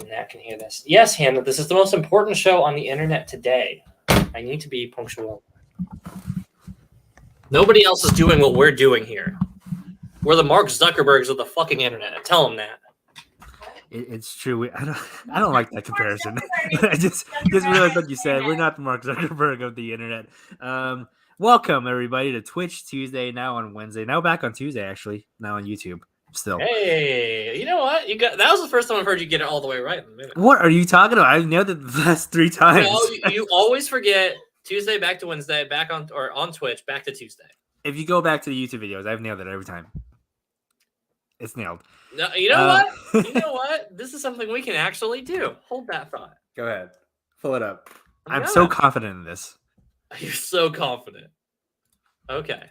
Nat can hear this. Yes, Hannah, this is the most important show on the internet today. I need to be punctual. Nobody else is doing what we're doing here. We're the Mark Zuckerbergs of the fucking internet. Tell them that. It's true. I don't like that comparison. I just realized what you said. We're not the Mark Zuckerberg of the internet. Welcome everybody to Twitch Tuesday, now on Wednesday, now back on Tuesday, actually, now on YouTube. Still. Hey, you know what? That was the first time I've heard you get it all the way right in a minute. What are you talking about? I've nailed it the last 3 times. No, you always forget Tuesday back to Wednesday, back on Twitch, back to Tuesday. If you go back to the YouTube videos, I've nailed it every time. It's nailed. No, you know what? You know what? This is something we can actually do. Hold that thought. Go ahead. Pull it up. I'm so confident in this. You're so confident. Okay.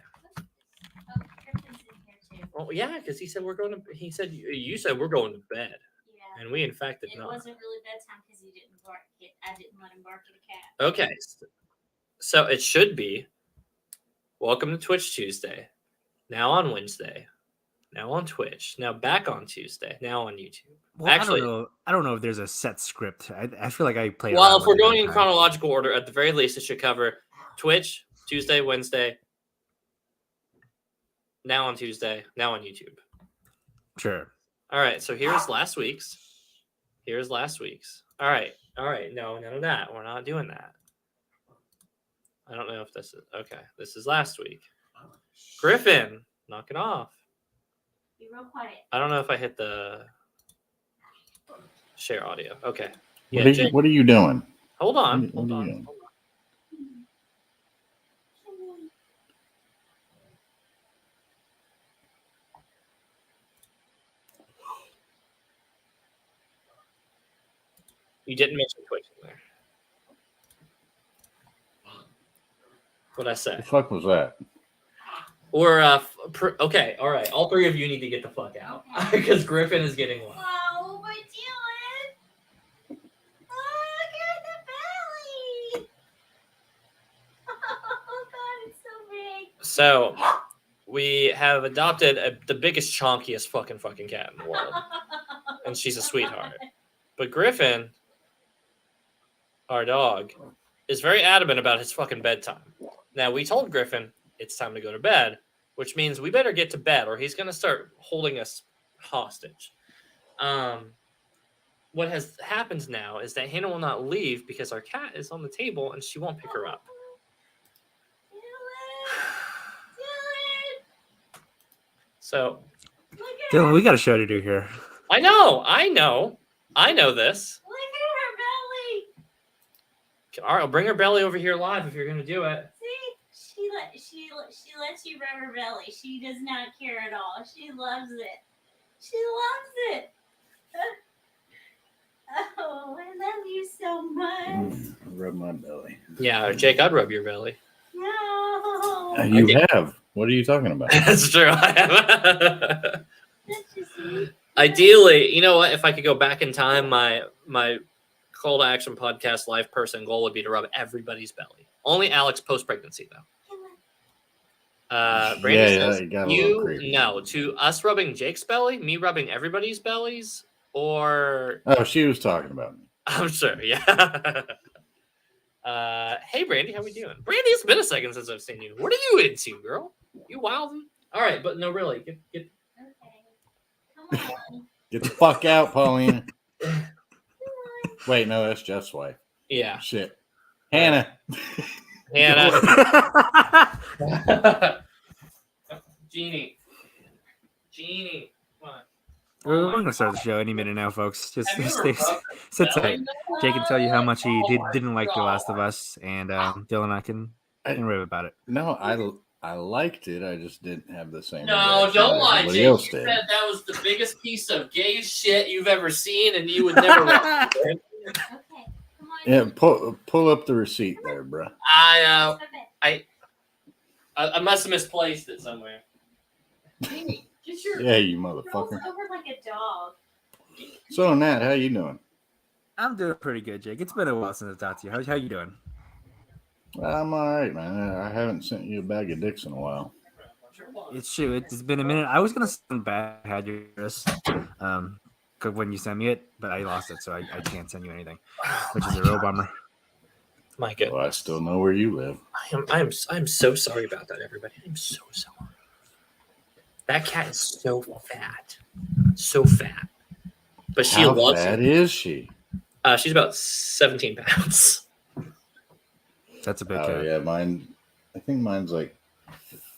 Well, yeah, because he said you said we're going to bed. Yeah. And we in fact did not. It wasn't really bedtime because he didn't bark. I didn't let him bark at a cat. Okay. So it should be welcome to Twitch Tuesday. Now on Wednesday. Now on Twitch. Now back on Tuesday. Now on YouTube. Well, actually, I don't know if there's a set script. I feel like I play. Well, if we're going in chronological order, at the very least, it should cover Twitch, Tuesday, Wednesday. Now on Tuesday. Now on YouTube. Sure. All right. So here's last week's. All right. No, none of that. We're not doing that. I don't know if this is okay. This is last week. Griffin, knock it off. Be real quiet. I don't know if I hit the share audio. Okay. Yeah, what are you doing? Hold on. You didn't mention Twitch in there. What'd I say? The fuck was that? Or, okay, all right. All 3 of you need to get the fuck out. Because Griffin is getting one. Oh, we're doing. Look at the belly. Oh, God, it's so big. So, we have adopted the biggest, chonkiest fucking cat in the world. And she's a sweetheart. But Griffin, our dog, is very adamant about his fucking bedtime. Now, we told Griffin it's time to go to bed, which means we better get to bed or he's going to start holding us hostage. What has happened now is that Hannah will not leave because our cat is on the table and she won't pick her up. So, Dylan, we got a show to do here. I know this. Look at her belly. All right, I'll bring her belly over here live if you're going to do it. She lets you rub her belly. She does not care at all. She loves it. Oh, I love you so much. Rub my belly. Yeah, Jake, I'd rub your belly. No. You have. What are you talking about? That's true. I have. Ideally, you know what? If I could go back in time, my Call to Action podcast live person goal would be to rub everybody's belly. Only Alex post-pregnancy, though. Brandy says, to us rubbing Jake's belly, me rubbing everybody's bellies, or... Oh, she was talking about me. I'm sure, yeah. Hey, Brandy, how we doing? Brandy, it's been a second since I've seen you. What are you into, girl? You wildin'? All right, but no, really. Get... Okay. Come on. Get the fuck out, Paulina. Wait, no, that's Jeff's wife. Yeah. Shit. Hannah. Jeannie, come on. We're going to start the show any minute now, folks. Just sit tight. Jake can tell you how much he didn't like The Last of Us, and Dylan and I can rave about it. No, I liked it. I just didn't have the same. No, don't lie, Jake. You said that was the biggest piece of gay shit you've ever seen, and you would never watch it. Okay, come on. Yeah, pull up the receipt there, bro. I must have misplaced it somewhere. Yeah, you motherfucker. Over like a dog. So, Nat, how you doing? I'm doing pretty good, Jake. It's been a while since I talked to you. How you doing? I'm all right, man. I haven't sent you a bag of dicks in a while. It's true. It's been a minute. I was gonna send back had yours. when you sent me it, but I lost it, so I can't send you anything, which is a real bummer. My goodness. Well, I still know where you live. I'm so sorry about that, everybody. I'm so sorry. That cat is so fat. So fat. But she How loves fat it. is she? She's about 17 pounds. That's a big Oh cat. yeah, I think mine's like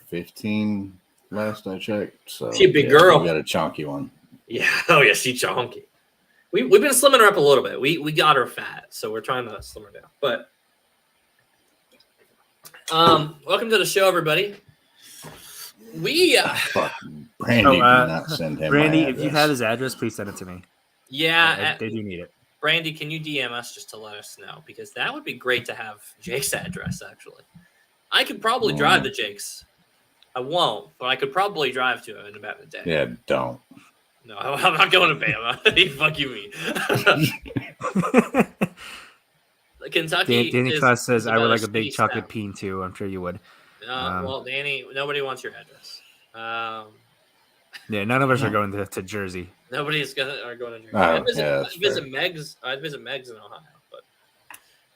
15 last I checked. So She a big yeah, girl. You got a chunky one. Yeah. Oh yeah, she's chonky. We've been slimming her up a little bit. We got her fat, so we're trying to slim her down. But welcome to the show, everybody. We Fuck, Brandy, do not send him Brandy, my if you address. have his address, please send it to me. yeah, They do need it. Brandy, can you DM us just to let us know? Because that would be great to have Jake's address, actually. I could probably drive to Jake's. I won't, but I could probably drive to him in about a day. Yeah, don't. No, I'm not going to Bama. Fuck you, me. Kentucky. Danny Claus says, I would about like a shitty big chocolate south. peen too. I'm sure you would. Well, Danny, nobody wants your address. Yeah, none of us are going to Jersey. Nobody's going to Jersey. Oh, I'd visit, yeah, that's I'd visit fair. Meg's. I'd visit Meg's in Ohio, but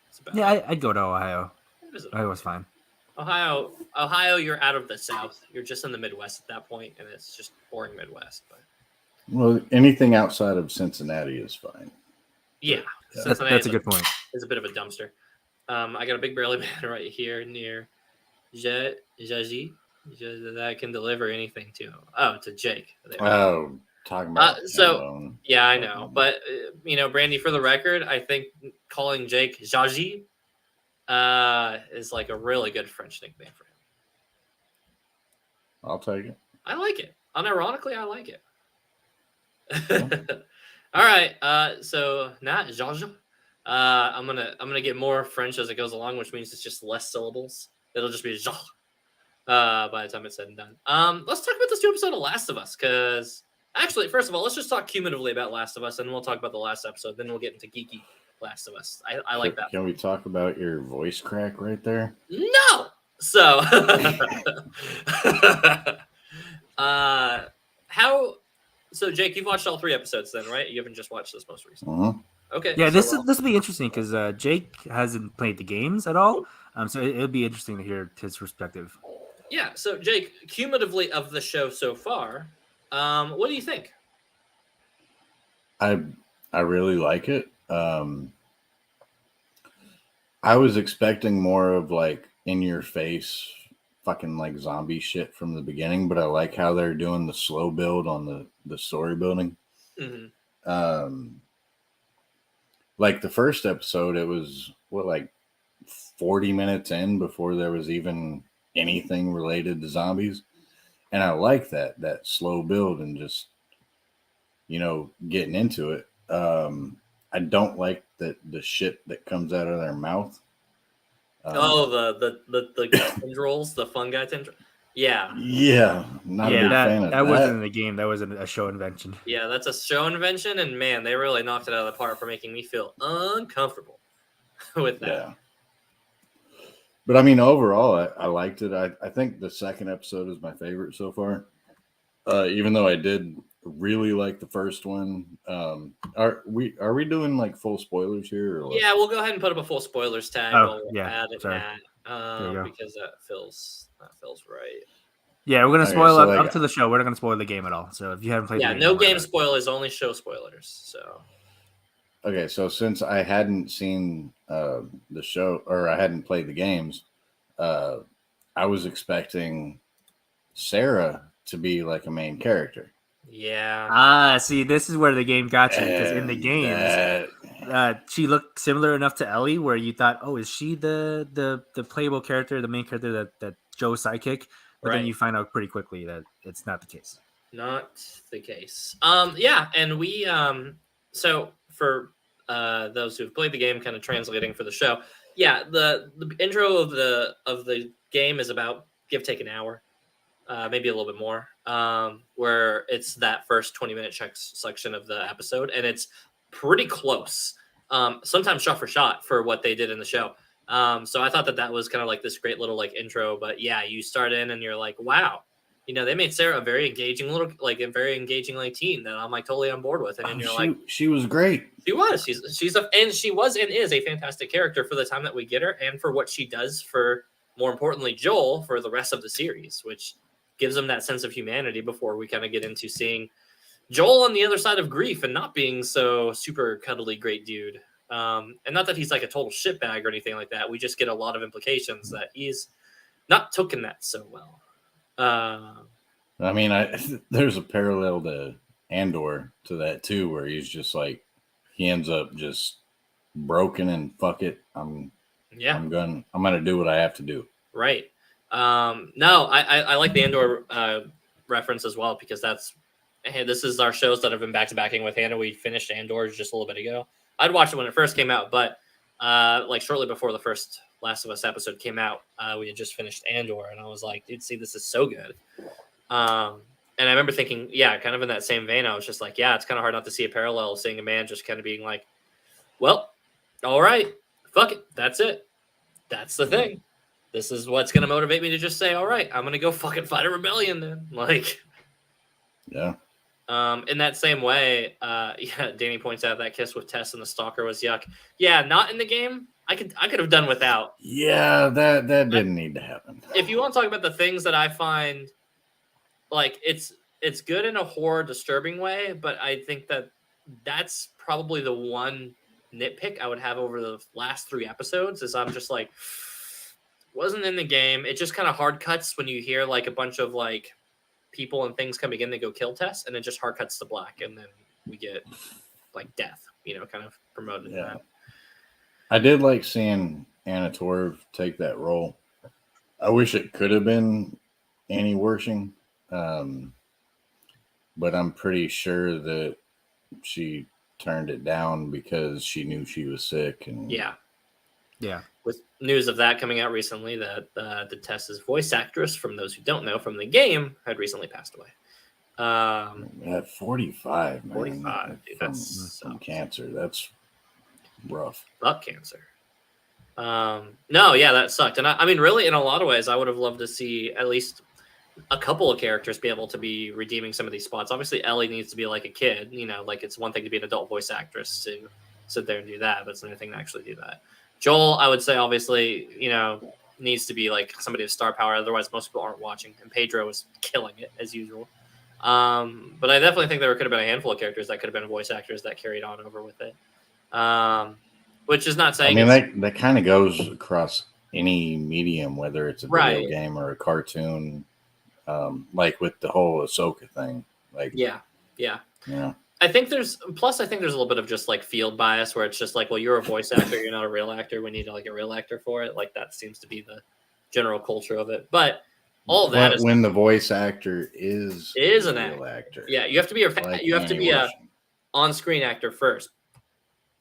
it's about Yeah, I'd go to Ohio. I'd visit Ohio was fine. Ohio, you're out of the South. You're just in the Midwest at that point, and it's just boring Midwest. But Well, anything outside of Cincinnati is fine. yeah, That's a good point. It's a bit of a dumpster. I got a big burly man right here near Jaji that can deliver anything to. Oh, to Jake. There. Oh, talking about so yeah, I know, but Brandy, for the record, I think calling Jake Jaji is like a really good French nickname for him. I'll take it. I like it. Unironically, I like it. All right. So not Jean. I'm gonna get more French as it goes along, which means it's just less syllables. It'll just be Jean by the time it's said and done. Let's talk about this new episode of Last of Us, because actually, first of all, let's just talk cumulatively about Last of Us, and we'll talk about the last episode. Then we'll get into geeky Last of Us. I like that. Can we talk about your voice crack right there? No. So, So, Jake, you've watched all 3 episodes, then, right? You haven't just watched this most recent. Okay. Yeah, so, this will be interesting because Jake hasn't played the games at all, so it'll be interesting to hear his perspective. Yeah. So, Jake, cumulatively of the show so far, what do you think? I really like it. I was expecting more of like in your face fucking like zombie shit from the beginning, but I like how they're doing the slow build on the story building. Mm-hmm. Like the first episode, it was like 40 minutes in before there was even anything related to zombies. And I like that slow build and just, getting into it. I don't like the shit that comes out of their mouth. The tendrils, the fungi tendrils. Yeah. Yeah. Not a big fan of that. That wasn't in the game. That was a show invention. Yeah, that's a show invention, and man, they really knocked it out of the park for making me feel uncomfortable with that. Yeah. But I mean, overall, I liked it. I think the second episode is my favorite so far. Even though I did really like the first one. Are we doing like full spoilers here? Or yeah, we'll go ahead and put up a full spoilers tag. Because that feels right. Yeah, we're gonna spoil up to the show. We're not gonna spoil the game at all. So if you haven't played, no game spoilers, only show spoilers. So okay, so since I hadn't seen the show or I hadn't played the games, I was expecting Sarah to be like a main character. Yeah. See, this is where the game got you, because in the games, she looked similar enough to Ellie, where you thought, "Oh, is she the playable character, the main character that Joe's sidekick?" But then you find out pretty quickly that it's not the case. Not the case. Yeah, and we so for those who've played the game, kind of translating for the show, yeah, the intro of the game is about give take an hour. Maybe a little bit more, where it's that first 20-minute section of the episode, and it's pretty close, sometimes shot for shot for what they did in the show. So I thought that was kind of like this great little like intro, but yeah, you start in and you're like, wow, they made Sarah a very engaging teen that I'm like totally on board with. And then she was great. She was. She was and is a fantastic character for the time that we get her, and for what she does for, more importantly, Joel for the rest of the series, which gives him that sense of humanity before we kind of get into seeing Joel on the other side of grief and not being so super cuddly great dude. And not that he's like a total shitbag or anything like that. We just get a lot of implications that he's not taken that so well. I mean, there's a parallel to Andor to that too, where he's just like, he ends up just broken and fuck it. I'm gonna do what I have to do. Right. No, I like the Andor reference as well, because this is our shows that have been back to backing with Hannah. We finished Andor just a little bit ago. I'd watched it when it first came out, but like shortly before the first Last of Us episode came out, we had just finished Andor, and I was like, dude, see, this is so good. And I remember thinking, yeah, kind of in that same vein, I was just like, yeah, it's kind of hard not to see a parallel of seeing a man just kind of being like, well, all right, fuck it, that's it. That's the thing. This is what's going to motivate me to just say, all right, I'm going to go fucking fight a rebellion then. Like, yeah. In that same way, yeah, Danny points out that kiss with Tess and the stalker was yuck. Yeah, not in the game. I could have done without. Yeah, that didn't need to happen. If you want to talk about the things that I find, like, it's good in a horror disturbing way, but I think that's probably the one nitpick I would have over the last 3 episodes is I'm just like, wasn't in the game. It just kind of hard cuts when you hear like a bunch of like people and things coming in to go kill Tess, and it just hard cuts to black, and then we get like death, kind of promoted. Yeah. That. I did like seeing Anna Torv take that role. I wish it could have been Annie Wershing, but I'm pretty sure that she turned it down because she knew she was sick. And yeah. With news of that coming out recently, that the Tess's voice actress, from those who don't know, from the game, had recently passed away. At 45, man. 45, dude, that's from cancer. That's rough. Fuck cancer. No, yeah, that sucked. And I mean, really, in a lot of ways, I would have loved to see at least a couple of characters be able to be redeeming some of these spots. Obviously, Ellie needs to be like a kid. Like it's one thing to be an adult voice actress to sit there and do that, but it's another thing to actually do that. Joel, I would say, obviously, needs to be like somebody with star power. Otherwise, most people aren't watching. And Pedro is killing it as usual. But I definitely think there could have been a handful of characters that could have been voice actors that carried on over with it. Which is not saying. I mean, that kind of goes across any medium, whether it's a video game or a cartoon. Like with the whole Ahsoka thing. Like, yeah. I think there's a little bit of just like field bias where it's just like, well, you're a voice actor, you're not a real actor. We need like a real actor for it. Like that seems to be the general culture of it. But all of that is when the voice actor is an real actor. Yeah, you have to be a on-screen actor first,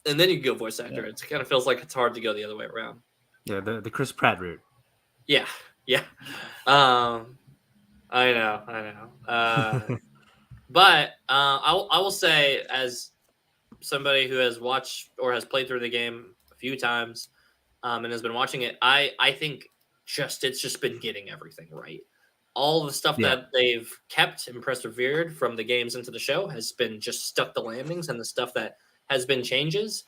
and then you can go voice actor. Yeah. It kind of feels like it's hard to go the other way around. Yeah, the Chris Pratt route. Yeah. I know. But I will say, as somebody who has watched or has played through the game a few times and has been watching it, I think it's just been getting everything right. All the stuff that they've kept and persevered from the games into the show has been just stuck the landings, and the stuff that has been changes,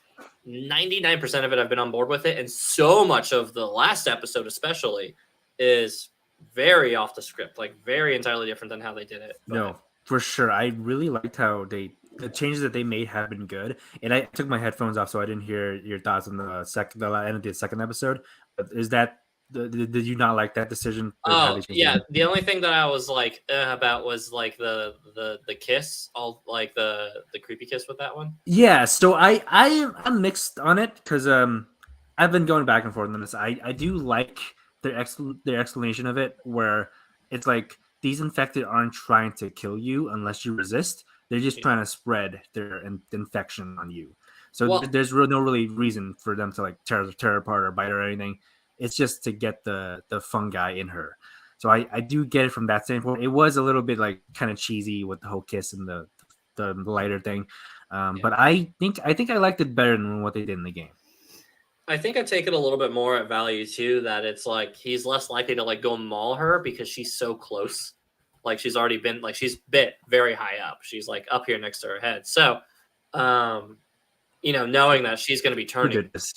99% of it I've been on board with it, and so much of the last episode especially is very off the script, like very entirely different than how they did it. But, no. For sure. I really liked how the changes that they made have been good. And I took my headphones off, so I didn't hear your thoughts on the end of the second episode. But did you not like that decision? Oh, yeah. The only thing that I was like about was like the kiss, all like the creepy kiss with that one. Yeah. So I'm mixed on it because I've been going back and forth on this. I do like their explanation of it, where it's like, these infected aren't trying to kill you unless you resist. They're just trying to spread their infection on you. So there's no really reason for them to like tear apart or bite or anything. It's just to get the fungi in her. So I do get it from that standpoint. It was a little bit like kind of cheesy with the whole kiss and the lighter thing. But I think I liked it better than what they did in the game. I think I take it a little bit more at value too, that it's like he's less likely to like go maul her because she's so close Like she's already been like she's bit very high up. She's like up here next to her head. So, knowing that she's going to be Who turning, did this?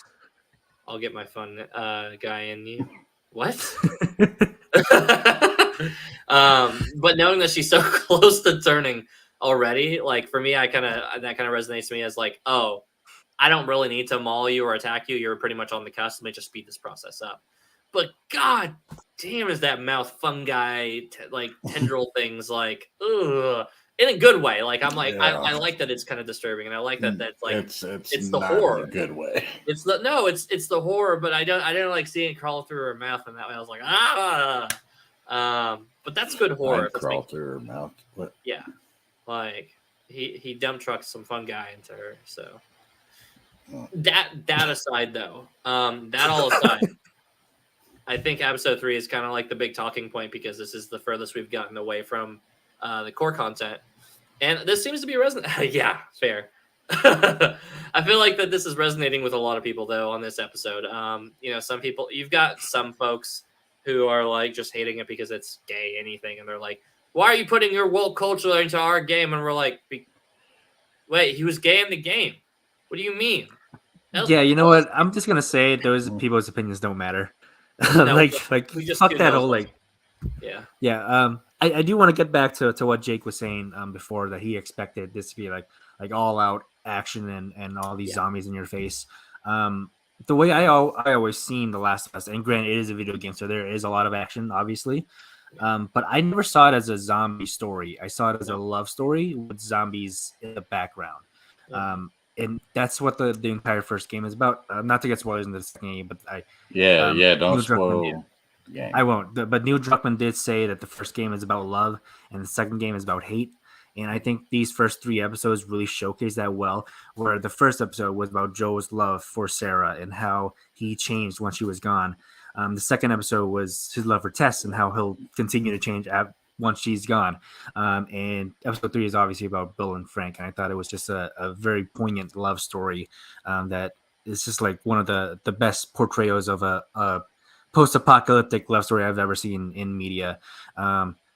I'll get my fun guy in you. What? But knowing that she's so close to turning already, like for me, that kind of resonates to me as like, oh, I don't really need to maul you or attack you. You're pretty much on the cusp. Let me just speed this process up. But god damn, is that mouth fungi like tendril things like ugh, in a good way. Like I'm like I like that it's kind of disturbing, and I like that that's like it's the not horror. in a good way. It's the horror, but I didn't like seeing it crawl through her mouth, and that way I was like but that's good horror. I'd crawl through her mouth. What? Yeah, like he dump trucked some fungi into her. So that aside, though, that all aside, I think episode 3 is kind of like the big talking point because this is the furthest we've gotten away from the core content, and this seems to be resonating. Yeah, fair. I feel like that this is resonating with a lot of people though on this episode. Some people, you've got some folks who are like just hating it because it's gay anything, and they're like, "Why are you putting your woke culture into our game?" And we're like, "Wait, he was gay in the game. What do you mean?" Yeah, you know what? I'm just gonna say those people's opinions don't matter. Like we just fuck do that those whole ones. like. Yeah. I do want to get back to what Jake was saying before, that he expected this to be like all out action and all these zombies in your face. The way I always seen The Last of Us, and granted it is a video game, so there is a lot of action, obviously. But I never saw it as a zombie story. I saw it as a love story with zombies in the background. And that's what the entire first game is about. Not to get spoilers in the second game, but don't spoil. Yeah, I won't. But Neil Druckmann did say that the first game is about love and the second game is about hate. And I think these first 3 episodes really showcase that well, where the first episode was about Joe's love for Sarah and how he changed when she was gone. The second episode was his love for Tess and how he'll continue to change once she's gone. And episode 3 is obviously about Bill and Frank. And I thought it was just a very poignant love story that is just like one of the best portrayals of a post-apocalyptic love story I've ever seen in media.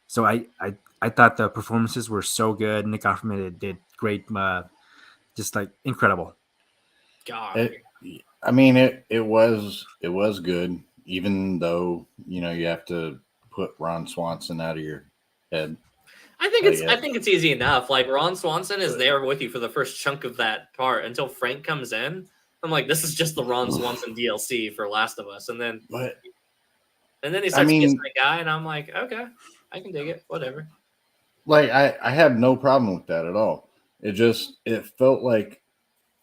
So I thought the performances were so good. Nick Offerman did great, just like incredible. God, it was good, even though you have to put Ron Swanson out of your head. I think it's easy enough. Like Ron Swanson is there with you for the first chunk of that part until Frank comes in. I'm like, this is just the Ron Swanson DLC for Last of Us, and then he starts kissing the guy, and I'm like, okay, I can dig it, whatever. Like I have no problem with that at all. It felt like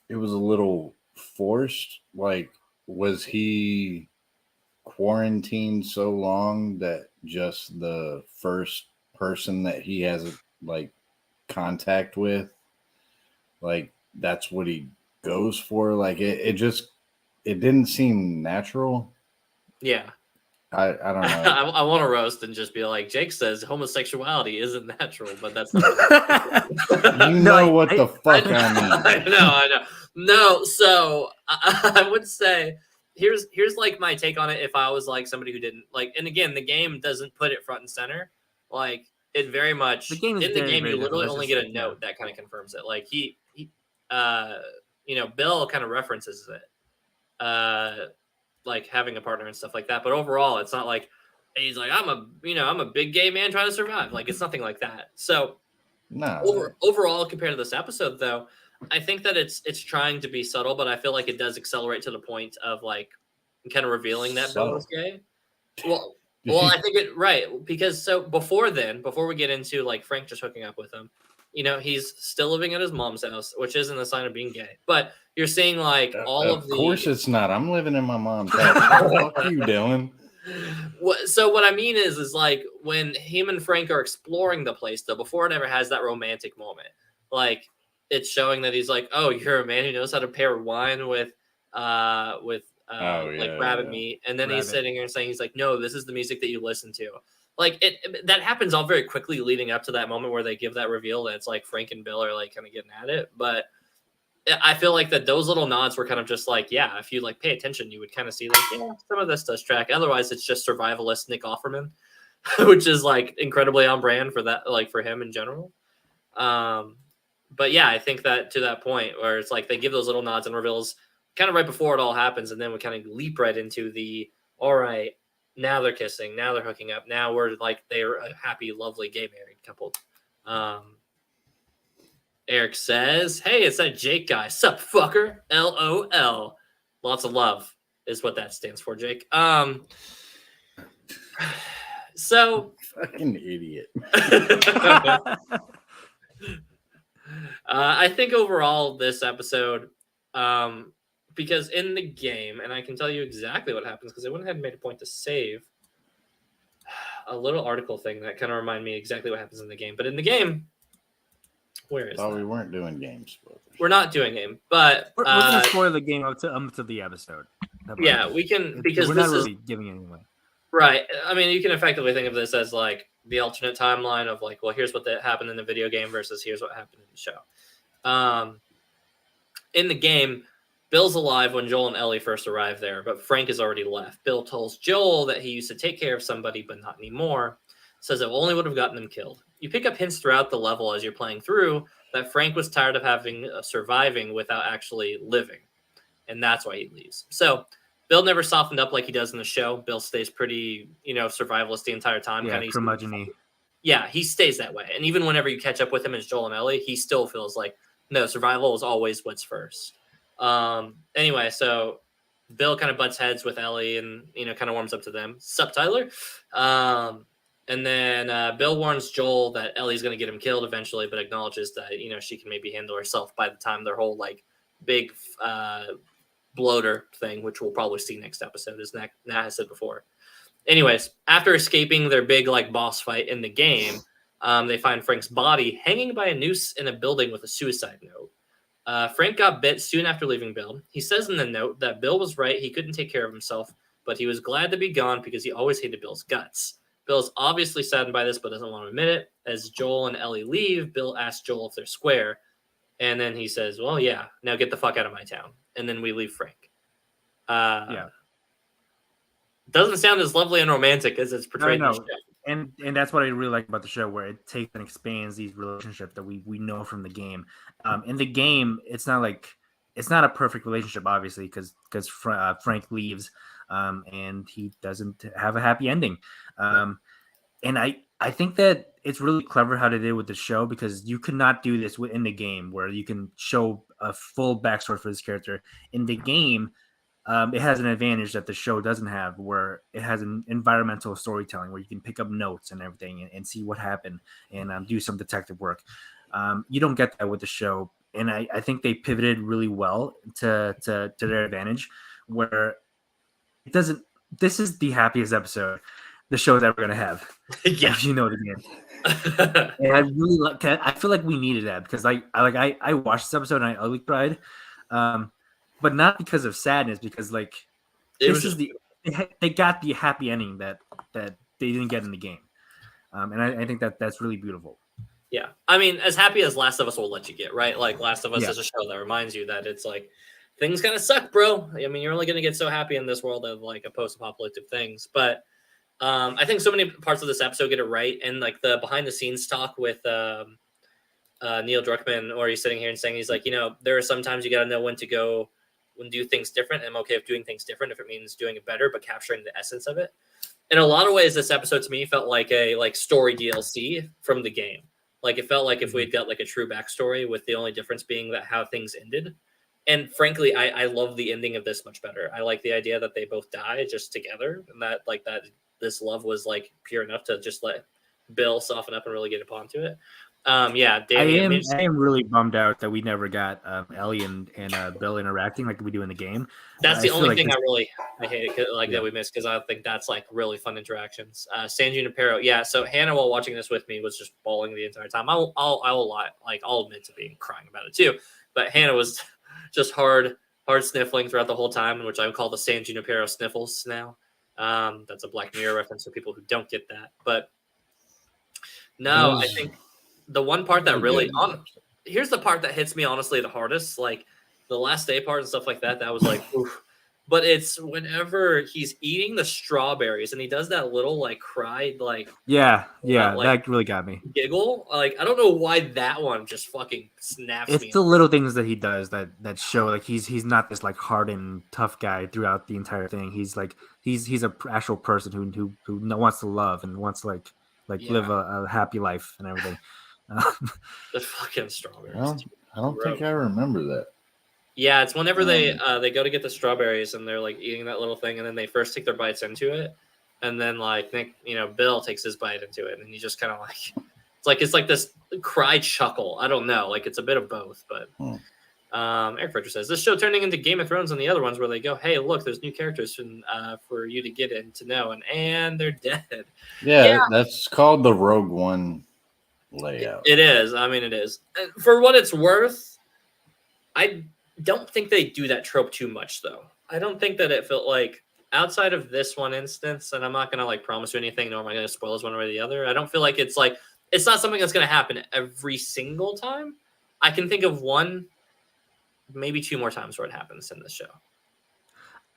it was a little forced. Like, was he quarantined so long that just the first person that he has like contact with, like that's what he goes for? Like it didn't seem natural. Yeah. I don't know. I want to roast and just be like, Jake says homosexuality isn't natural, but that's not what the fuck I mean. I know. No, so I would say here's like my take on it if I was like somebody who didn't like, and again, the game doesn't put it front and center. Like it very much in the game you literally only get a note that kind of confirms it. Like he Bill kind of references it. Like having a partner and stuff like that, but overall it's not like he's like I'm a big gay man trying to survive. Like it's nothing like that. So overall compared to this episode though, I think that it's trying to be subtle, but I feel like it does accelerate to the point of like kind of revealing that Bill is gay. Well I think it right, because so before we get into like Frank just hooking up with him, he's still living at his mom's house, which isn't a sign of being gay, but you're seeing like of course it's not. I'm living in my mom's house. What are you doing? So what I mean is like when him and Frank are exploring the place though, before it ever has that romantic moment, like it's showing that he's like, oh, you're a man who knows how to pair wine with rabbit meat, and then he's sitting here and saying, he's like, no, this is the music that you listen to. Like that happens all very quickly leading up to that moment where they give that reveal that it's like Frank and Bill are like kind of getting at it. But I feel like that those little nods were kind of just like, yeah, if you like pay attention, you would kind of see like, yeah, some of this does track. Otherwise, it's just survivalist Nick Offerman. which is like incredibly on brand for that, like for him in general. But yeah, I think that to that point where it's like they give those little nods and reveals kind of right before it all happens, and then we kind of leap right into the all right, now they're kissing, now they're hooking up, now we're like they're a happy, lovely gay married couple. Eric says, "Hey, it's that Jake guy. Sup, fucker? LOL. Lots of love is what that stands for, Jake. So Fucking idiot. I think overall this episode, because in the game, and I can tell you exactly what happens because I went ahead and made a point to save a little article thing that kind of reminded me exactly what happens in the game. But in the game, where is Thought that? we weren't doing game spoilers. We're not doing game, but We're gonna spoil the game up to the episode. yeah, we can because we're this not is really giving it away. right. I mean, you can effectively think of this as like the alternate timeline of like, well, here's what happened in the video game versus here's what happened in the show. In the game, Bill's alive when Joel and Ellie first arrive there, but Frank has already left. Bill tells Joel that he used to take care of somebody, but not anymore. Says it only would have gotten them killed. You pick up hints throughout the level as you're playing through that Frank was tired of having surviving without actually living, and that's why he leaves. So Bill never softened up like he does in the show. Bill stays pretty, survivalist the entire time. Yeah, Kinda curmudgeon-y. Yeah, he stays that way. And even whenever you catch up with him as Joel and Ellie, he still feels like, no, survival is always what's first. Anyway, so Bill kind of butts heads with Ellie and, kind of warms up to them. Sup, Tyler? And then Bill warns Joel that Ellie's going to get him killed eventually, but acknowledges that, she can maybe handle herself by the time their whole, like, big bloater thing, which we'll probably see next episode, as Nat has said before. Anyways, after escaping their big like boss fight in the game, they find Frank's body hanging by a noose in a building with a suicide note. Frank got bit soon after leaving Bill. He says in the note that Bill was right. He couldn't take care of himself, but he was glad to be gone because he always hated Bill's guts. Bill is obviously saddened by this, but doesn't want to admit it. As Joel and Ellie leave, Bill asks Joel if they're square. And then he says, well, yeah, now get the fuck out of my town. And then we leave Frank. Yeah. Doesn't sound as lovely and romantic as it's portrayed in the show. And that's what I really like about the show, where it takes and expands these relationships that we know from the game. In the game, it's not a perfect relationship, obviously, because Frank leaves and he doesn't have a happy ending. And I think that it's really clever how they did with the show, because you could not do this in the game, where you can show a full backstory for this character. In the game, it has an advantage that the show doesn't have, where it has an environmental storytelling where you can pick up notes and everything and see what happened and do some detective work. You don't get that with the show. And I think they pivoted really well to their advantage, where it doesn't, this is the happiest episode the show is ever going to have. Yeah. If you know the game. And I really like, I feel like we needed that, because I watched this episode and I ugly cried. But not because of sadness, because like they got the happy ending that they didn't get in the game, and I think that's really beautiful. Yeah, I mean, as happy as Last of Us will let you get, right? Like Last of Us is a show that reminds you that it's like things kind of suck, bro. I mean, you're only gonna get so happy in this world of like a post-apocalyptic things. But I think so many parts of this episode get it right, and like the behind-the-scenes talk with Neil Druckmann, or he's sitting here and saying he's like, there are sometimes you got to know when to go. When do things different. I'm okay with doing things different if it means doing it better, but capturing the essence of it. In a lot of ways, this episode to me felt like a story DLC from the game. Like it felt like if we had got like a true backstory, with the only difference being that how things ended. And frankly, I love the ending of this much better. I like the idea that they both die just together, and that this love was like pure enough to just let Bill soften up and really get upon to it. Yeah, Danny, I am really bummed out that we never got Ellie and Bill interacting like we do in the game. That's the only thing I hate it that we missed, because I think that's like really fun interactions. San Junipero, yeah. So Hannah, while watching this with me, was just bawling the entire time. I'll lie, like I'll admit to being crying about it too. But Hannah was just hard sniffling throughout the whole time, which I would call the San Junipero sniffles now. That's a Black Mirror reference for people who don't get that. But no, I think the one part that really here's the part that hits me honestly the hardest, like the last day part and stuff like that. That was like, oof. but it's whenever he's eating the strawberries and he does that little like cried like Yeah, like that really got me. giggle. Like I don't know why that one just fucking snaps It's me. the little things that he does that show like he's not this like hardened tough guy throughout the entire thing. He's like he's a actual person who wants to love and wants to like live a happy life and everything. The fucking strawberries. I don't think I remember that. Yeah, it's whenever they go to get the strawberries and they're like eating that little thing, and then they first take their bites into it, and then like Nick, Bill takes his bite into it, and he just kind of like it's like this cry chuckle. I don't know, like it's a bit of both, but. Eric Fletcher says this show turning into Game of Thrones and the other ones where they go, hey, look, there's new characters for you to get in to know, and they're dead. Yeah, that's called the Rogue One layout. It is. I mean, it is. For what it's worth, I don't think they do that trope too much, though. I don't think that it felt like outside of this one instance, and I'm not gonna like promise you anything, nor am I gonna spoil this one way or the other. I don't feel like it's not something that's gonna happen every single time. I can think of one, maybe two more times where it happens in this show.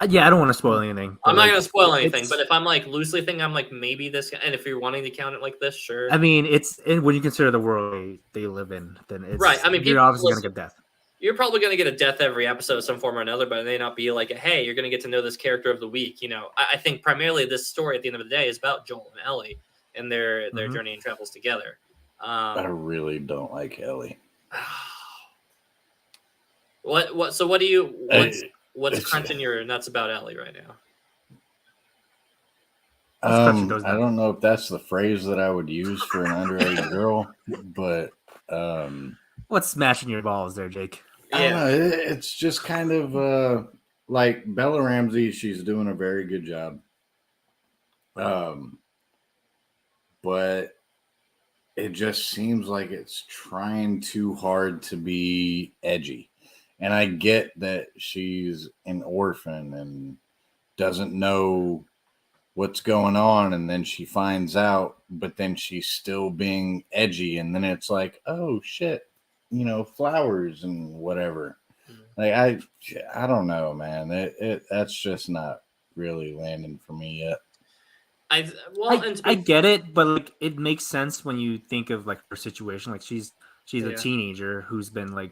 Yeah, I don't want to spoil anything. I'm not going to spoil anything, but if I'm like loosely thinking, I'm like maybe this, and if you're wanting to count it like this, sure. I mean, when you consider the world they live in, then it's right. I mean, you're obviously going to get death. You're probably going to get a death every episode, some form or another, but it may not be like, hey, you're going to get to know this character of the week. I think primarily this story at the end of the day is about Joel and Ellie and their journey and travels together. I really don't like Ellie. So what do you? What's crunching your nuts about Ellie right now? I don't know if that's the phrase that I would use for an underage girl, but what's smashing your balls there, Jake? I don't know. It's just kind of like Bella Ramsey. She's doing a very good job, but it just seems like it's trying too hard to be edgy. And I get that she's an orphan and doesn't know what's going on, and then she finds out, but then she's still being edgy, and then it's like, oh shit, flowers and whatever. Like I don't know, man. That's just not really landing for me yet. I get it, but like it makes sense when you think of like her situation. Like she's a teenager who's been like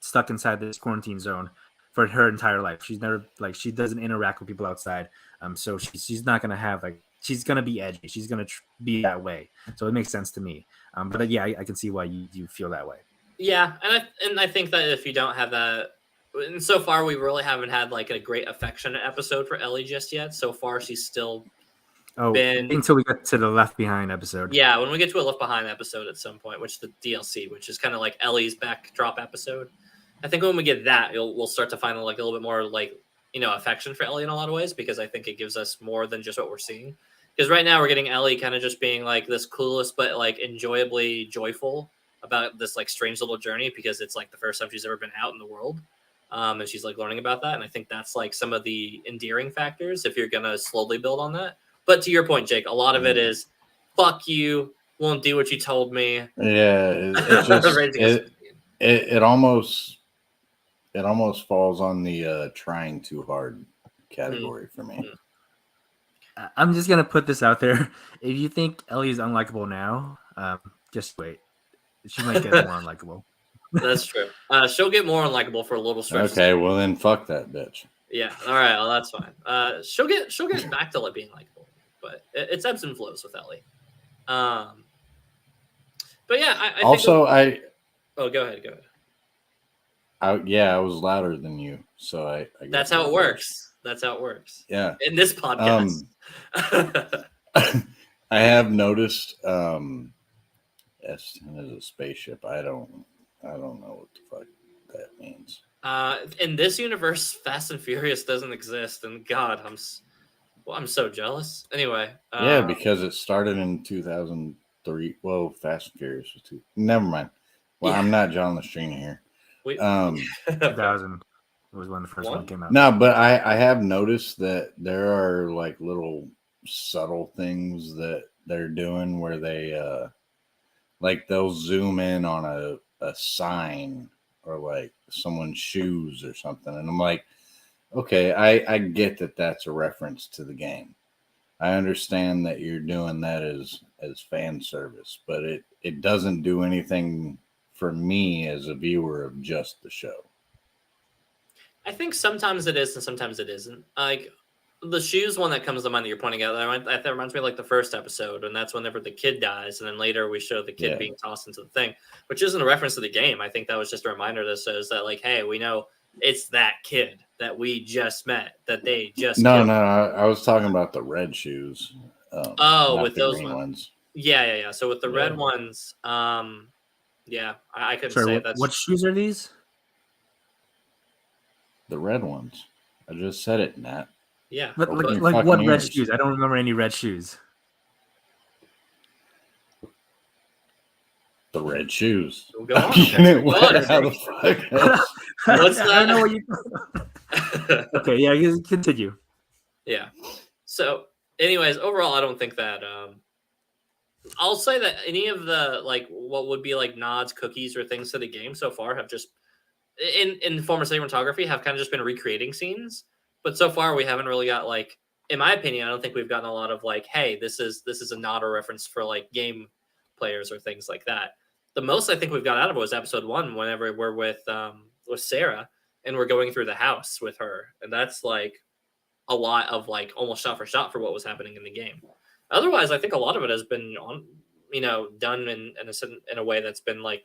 stuck inside this quarantine zone for her entire life. She's never she doesn't interact with people outside. So she's not gonna have she's gonna be edgy. She's gonna be that way. So it makes sense to me. But yeah, I can see why you feel that way. Yeah, and I think that if you don't have that, and so far we really haven't had like a great affectionate episode for Ellie just yet. So far she's still until we get to the Left Behind episode. Yeah, when we get to a Left Behind episode at some point, which the DLC, which is kind of like Ellie's backdrop episode. I think when we get that, we'll start to find like a little bit more affection for Ellie in a lot of ways, because I think it gives us more than just what we're seeing. Because right now we're getting Ellie kind of just being like this clueless but like enjoyably joyful about this like strange little journey, because it's like the first time she's ever been out in the world, and she's like learning about that. And I think that's like some of the endearing factors if you're gonna slowly build on that. But to your point, Jake, a lot of it is fuck you, won't do what you told me. Yeah, it almost falls on the trying too hard category for me. I'm just gonna put this out there. If you think Ellie's unlikable now, just wait. She might get more unlikable. That's true. She'll get more unlikable for a little stretch. Okay, well then fuck that bitch. Yeah. All right. Well, that's fine. She'll get back to being likable, but it's ebbs and flows with Ellie. But yeah, I also think Oh, go ahead. I was louder than you, so I That's how it works. That's how it works. Yeah. In this podcast. I have noticed S10 is a spaceship. I don't know what the fuck that means. In this universe, Fast and Furious doesn't exist, and God, I'm so jealous. Anyway. Yeah, because it started in 2003. Well, Fast and Furious was two. Never mind. Well, yeah. I'm not John Lestrina here. 2000 was when the first one came out. No, but I have noticed that there are like little subtle things that they're doing where they like they'll zoom in on a sign or like someone's shoes or something, and I'm like, okay, I get that that's a reference to the game. I understand that you're doing that as fan service, but it doesn't do anything for me as a viewer of just the show. I think sometimes it is and sometimes it isn't. Like the shoes one that comes to mind that you're pointing out, that reminds me of like the first episode, and that's whenever the kid dies, and then later we show the kid Yeah. being tossed into the thing, which isn't a reference to the game. I think that was just a reminder that says that, like, hey, we know it's that kid that we just met, that they just No, killed. I was talking about the red shoes. Oh, not with the those green ones. Yeah. So with the red ones, yeah, I couldn't Sorry, say what, that's what shoes are these? The red ones. I just said it, Nat. yeah. Like, Open your like fucking what red ears. shoes? I don't remember any red shoes. The red shoes. Go on. What? How the fuck else? What's I don't know that? what you. Okay, yeah, continue. Yeah. So, anyways, overall, I don't think that. I'll say that any of the like what would be like nods, cookies, or things to the game so far have just in former cinematography have kind of just been recreating scenes. But so far, we haven't really got like, in my opinion, I don't think we've gotten a lot of like, hey, this is a nod or reference for like game players or things like that. The most I think we've got out of it was episode 1, whenever we're with Sarah and we're going through the house with her, and that's like a lot of like almost shot for shot for what was happening in the game. Otherwise, I think a lot of it has been on, done in a way that's been like,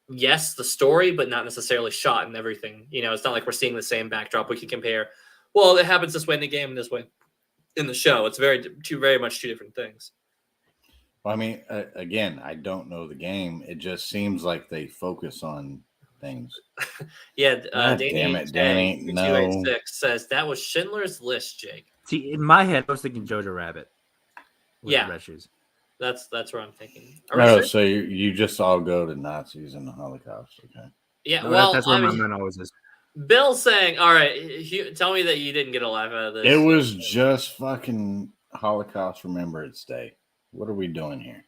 yes, the story, but not necessarily shot and everything. It's not like we're seeing the same backdrop. We can compare. Well, it happens this way in the game and this way in the show. It's very much two different things. Well, I mean, again, I don't know the game. It just seems like they focus on things. Yeah, God damn it, Danny. No. 286 says that was Schindler's List, Jake. See, in my head, I was thinking Jojo Rabbit. With Yeah. the red shoes. That's what I'm thinking. Oh, so you just all go to Nazis and the Holocaust, okay? Yeah, No, well, that's where my mind always is. Bill's saying, all right, tell me that you didn't get a laugh out of this. It was just fucking Holocaust Remembrance Day. What are we doing here?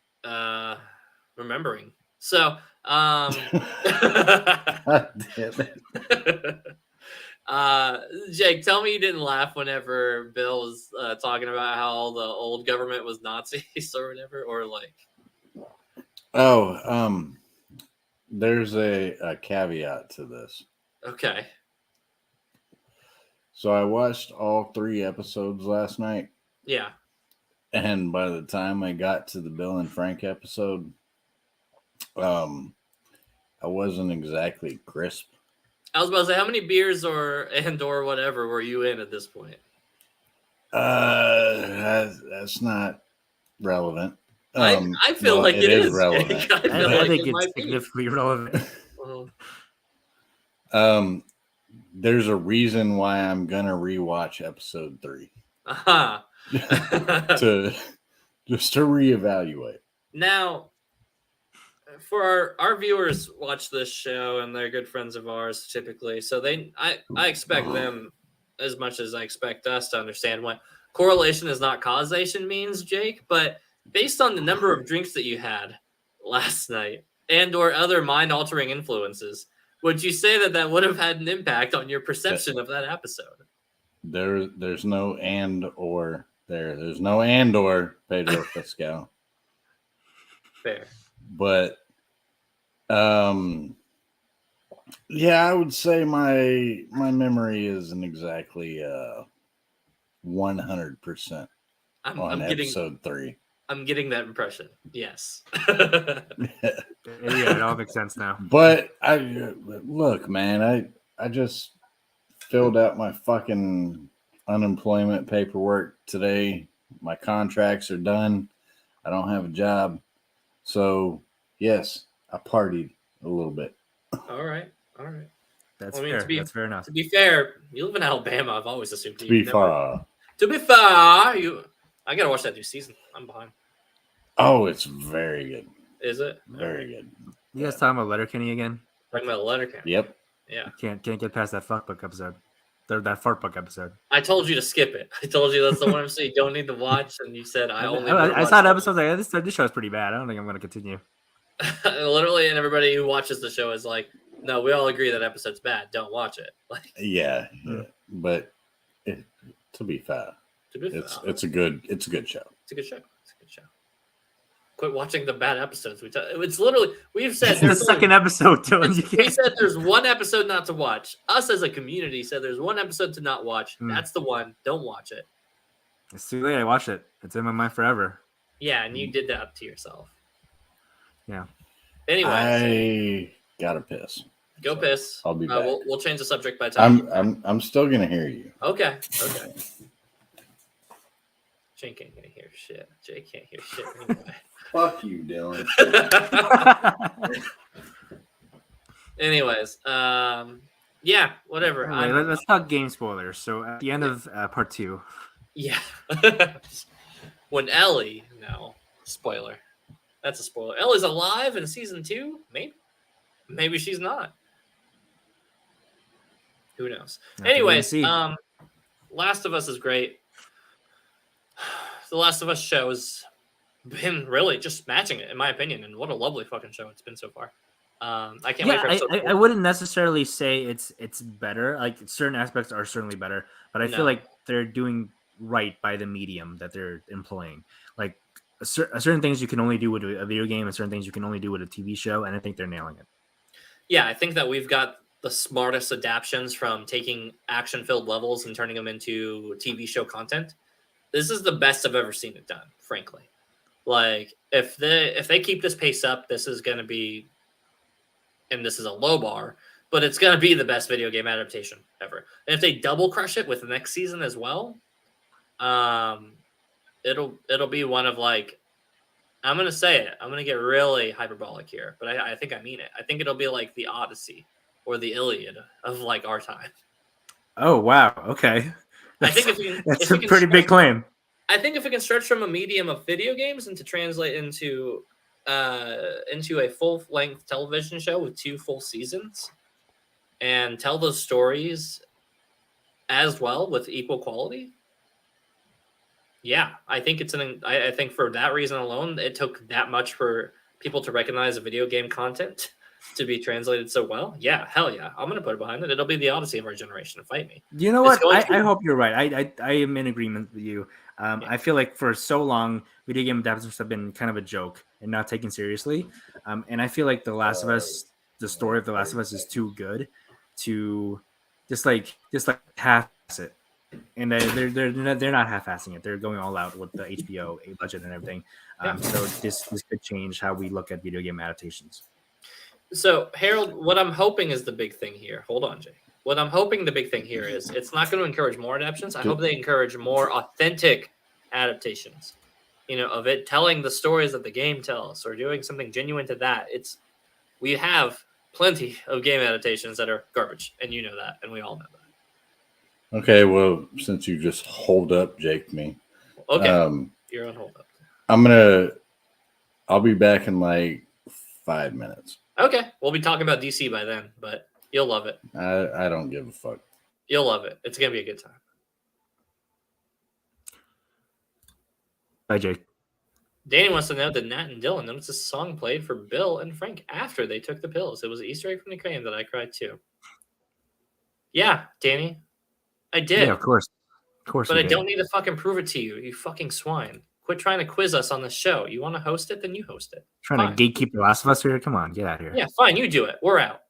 Remembering. So, God damn it. Jake, tell me you didn't laugh whenever Bill was talking about how the old government was Nazis or whatever, or like. Oh, there's a caveat to this. Okay. So I watched all 3 episodes last night, Yeah. and by the time I got to the Bill and Frank episode, I wasn't exactly crisp. I was about to say, how many beers or whatever were you in at this point? That's not relevant. I feel like it is relevant. Jake. I feel I like think it might it's be. significantly relevant. There's a reason why I'm gonna rewatch episode 3 Uh-huh. to reevaluate. Now, for our viewers watch this show and they're good friends of ours typically, so I expect them as much as I expect us to understand what correlation is not causation means, Jake. But based on the number of drinks that you had last night and or other mind-altering influences, would you say that would have had an impact on your perception of that episode? There's no and or there. There's no and or Pedro Pascal. Fair. But yeah, I would say my memory isn't exactly 100% on episode 3. I'm getting that impression. Yes. Yeah, it all makes sense now. But look, man, I just filled out my fucking unemployment paperwork today. My contracts are done. I don't have a job. So, yes, I partied a little bit. All right. That's I mean, fair. That's fair enough. To be fair, you live in Alabama. I've always assumed. To be fair. To be fair, I gotta watch that new season. I'm behind. Oh, it's very good. Is it? Very good. You guys talking about Letterkenny again? Talking about Letterkenny. Yep. Yeah. Can't get past that fuck book episode. That fart book episode. I told you to skip it. I told you that's the one episode you don't need to watch, and you said I only. I saw an episode like this show's pretty bad. I don't think I'm gonna continue. Literally, and everybody who watches the show is like, No, we all agree that episode's bad. Don't watch it. Like, Yeah, Mm. but to be fair, to be fair, it's a good show. It's a good show. It's a good show. Quit watching the bad episodes. It's literally we've said It's the second episode, Dylan. You we can't. said there's one episode not to watch. Us as a community said there's one episode to not watch. Mm. That's the one. Don't watch it. It's too late. I watched it. It's in my mind forever. Yeah, and you did that to yourself. Yeah. Anyway, I gotta piss. go piss. I'll be back. We'll change the subject by time. I'm still gonna hear you. Okay. Jake ain't gonna hear shit. Jake can't hear shit anyway. Fuck you, Dylan. Anyways, yeah, whatever. Anyway, let's talk game spoilers. So at the end of part 2, Yeah. When Ellie, no, spoiler. That's a spoiler. Ellie's alive in season 2? Maybe she's not. Who knows? Have to wait and Anyways, see. Last of Us is great. The Last of Us show has been really just matching it, in my opinion, and what a lovely fucking show it's been so far. I can't wait for episode 4. I wouldn't necessarily say it's better. Like certain aspects are certainly better, but I No. feel like they're doing right by the medium that they're employing. Like certain things you can only do with a video game, and certain things you can only do with a TV show, and I think they're nailing it. Yeah, I think that we've got the smartest adaptions from taking action-filled levels and turning them into TV show content. This is the best I've ever seen it done, frankly. Like, if they keep this pace up, this is going to be, and this is a low bar, but it's going to be the best video game adaptation ever. And if they double crush it with the next season as well, it'll be one of, like, I'm going to say it. I'm going to get really hyperbolic here, but I think I mean it. I think it'll be like the Odyssey or the Iliad of, like, our time. Oh wow! Okay, I think if you that's if you a can pretty big claim. I think if we can stretch from a medium of video games and to translate into a full-length television show with 2 full seasons and tell those stories as well with equal quality, yeah, I think I think for that reason alone, it took that much for people to recognize the video game content to be translated so well. Yeah, hell yeah, I'm gonna put it behind it. It'll be the Odyssey of our generation. Fight me. You know It's what? going to- I hope you're right. I am in agreement with you. I feel like for so long, video game adaptations have been kind of a joke and not taken seriously. And I feel like The Last of Us, the story of The Last of Us is too good to just like half-ass it. And they're not half-assing it. They're going all out with the HBO budget and everything. So this could change how we look at video game adaptations. So, Harold, what I'm hoping is the big thing here. Hold on, Jay. What I'm hoping the big thing here is it's not going to encourage more adaptations. I hope they encourage more authentic adaptations, of it telling the stories that the game tells or doing something genuine to that. We have plenty of game adaptations that are garbage, and you know that, and we all know that. Okay, well, since you just hold up Jake me, Okay, you're on hold up. I'll be back in like 5 minutes. Okay, we'll be talking about DC by then, but you'll love it. I don't give a fuck. You'll love it. It's going to be a good time. Bye, Jake. Danny wants to know that Nat and Dylan noticed a song played for Bill and Frank after they took the pills. It was an Easter egg from the game that I cried too. Yeah, Danny, I did. Yeah, of course. But I don't need to fucking prove it to you, you fucking swine. Quit trying to quiz us on the show. You want to host it? Then you host it. Trying to gatekeep The Last of Us here? Come on, get out of here. Yeah, fine. You do it. We're out.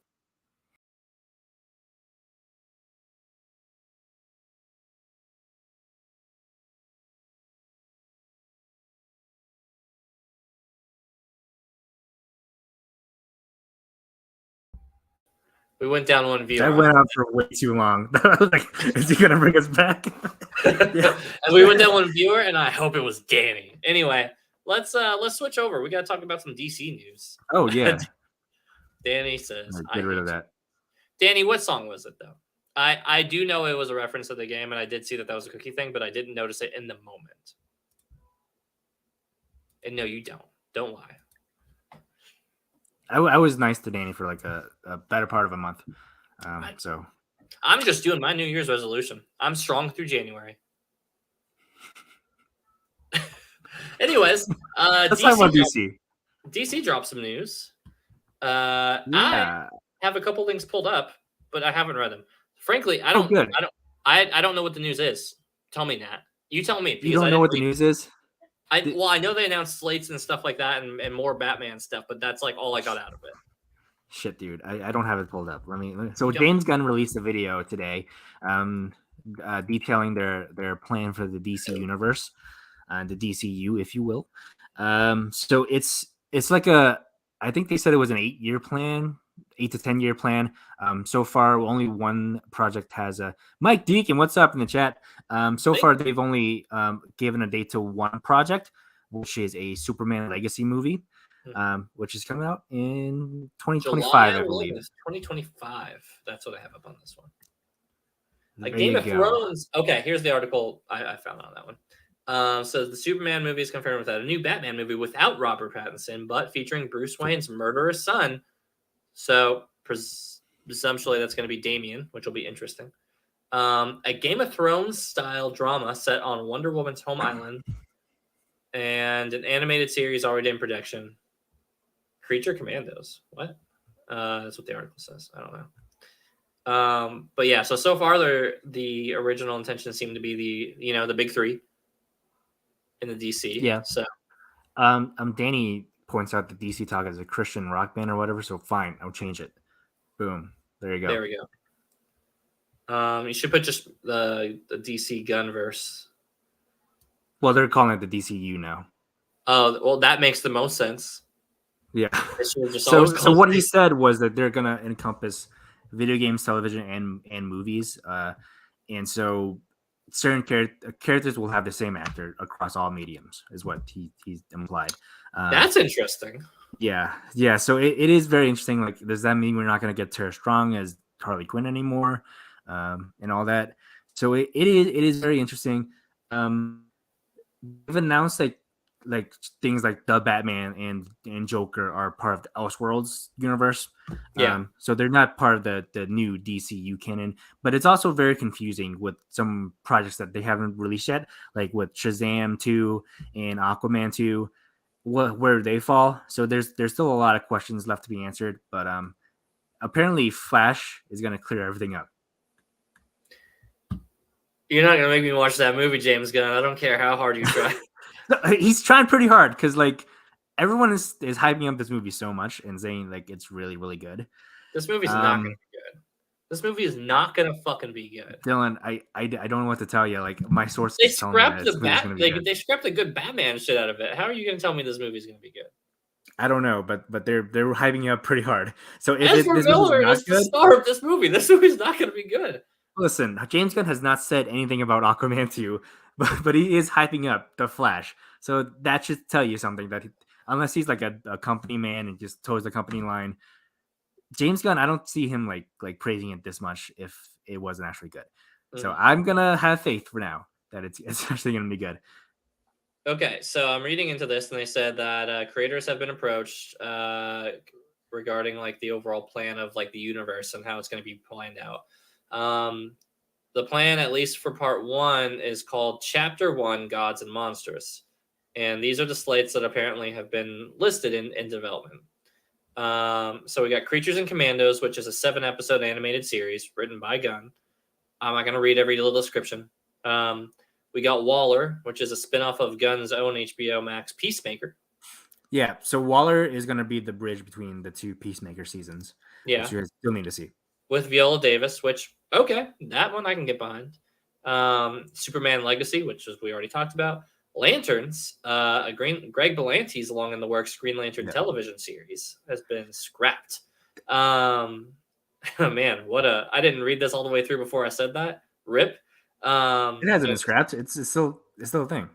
We went down one viewer. I went on for way too long. Like, is he gonna bring us back? Yeah. And we went down one viewer, and I hope it was Danny. Anyway, let's switch over. We got to talk about some DC news. Oh yeah. Danny says, Get rid of that. Danny, what song was it though? I do know it was a reference to the game, and I did see that was a cookie thing, but I didn't notice it in the moment. And no, you don't. Don't lie. I was nice to Danny for like a better part of a month. So I'm just doing my New Year's resolution. I'm strong through January. Anyways, let's talk about DC. DC dropped some news. Yeah. have a couple things pulled up, but I haven't read them. Frankly, I Oh, don't. good. I don't know what the news is. Tell me, Nat. You tell me. You don't know what the news is? Well, I know they announced slates and stuff like that, and more Batman stuff, but that's like all I got out of it. Shit, dude, I don't have it pulled up. So Yeah. James Gunn released a video today, detailing their plan for the DC universe, the DCU, if you will. So it's like I think they said it was an 8-year plan, 8 to 10-year plan. So far, only one project has a Mike Deacon. What's up in the chat? So far, they've only given a date to one project, which is a Superman Legacy movie. Which is coming out in 2025, I believe. 2025. That's what I have up on this one. There Game you of go. Thrones. Okay, here's the article I found on that one. So the Superman movie is confirmed without a new Batman movie without Robert Pattinson, but featuring Bruce Wayne's murderous son. So presumptually that's going to be Damian, which will be interesting. A Game of Thrones style drama set on Wonder Woman's home island, and an animated series already in production. Creature Commandos. What? That's what the article says. I don't know. But yeah, so far the original intention seemed to be the big three in the DC. Yeah. So Danny points out that DC Talk is a Christian rock band or whatever, so fine, I'll change it. Boom. There you go. There we go. You should put just the DC Gunverse. Well, they're calling it the DCU now. Oh, well, that makes the most sense. Yeah. So what he said was that they're gonna encompass video games, television, and movies, and so certain characters will have the same actor across all mediums, is what he's implied. That's interesting. Yeah. So it is very interesting. Like, does that mean we're not gonna get Tara Strong as Harley Quinn anymore, and all that? So it is very interesting. They've announced like things like the Batman and Joker are part of the Elseworlds universe. Yeah. So they're not part of the new DCU canon, but it's also very confusing with some projects that they haven't released yet, like with Shazam 2 and Aquaman 2, where they fall. So there's still a lot of questions left to be answered, but apparently Flash is going to clear everything up. You're not going to make me watch that movie, James Gunn. I don't care how hard you try. He's trying pretty hard because like everyone is hyping up this movie so much and saying like it's really, really good. This movie's not going to be good. This movie is not going to fucking be good. Dylan, I don't know what to tell you. Like my sources They telling me that they scrapped the good Batman shit out of it. How are you going to tell me this movie's going to be good? I don't know, but they're hyping it up pretty hard. So if Ezra Miller is the star of this movie. This movie's not going to be good. Listen, James Gunn has not said anything about Aquaman 2, but he is hyping up The Flash. So that should tell you something, that unless he's like a company man and just toes the company line, James Gunn, I don't see him like praising it this much if it wasn't actually good. So I'm going to have faith for now that it's actually going to be good. Okay, so I'm reading into this, and they said that creators have been approached regarding like the overall plan of like the universe and how it's going to be planned out. The plan, at least for part 1, is called Chapter 1: Gods and Monsters, and these are the slates that apparently have been listed in development. So we got Creatures and Commandos, which is a 7-episode animated series written by Gunn. I'm not going to read every little description. We got Waller, which is a spinoff of Gunn's own HBO Max Peacemaker. Yeah, so Waller is going to be the bridge between the 2 Peacemaker seasons. Yeah, which you still need to see. With Viola Davis, which, okay, that one I can get behind. Superman Legacy, which we already talked about. Lanterns, Greg Berlanti's long in the works Green Lantern television series has been scrapped. Man, I didn't read this all the way through before I said that. RIP. It hasn't been scrapped. It's still a thing.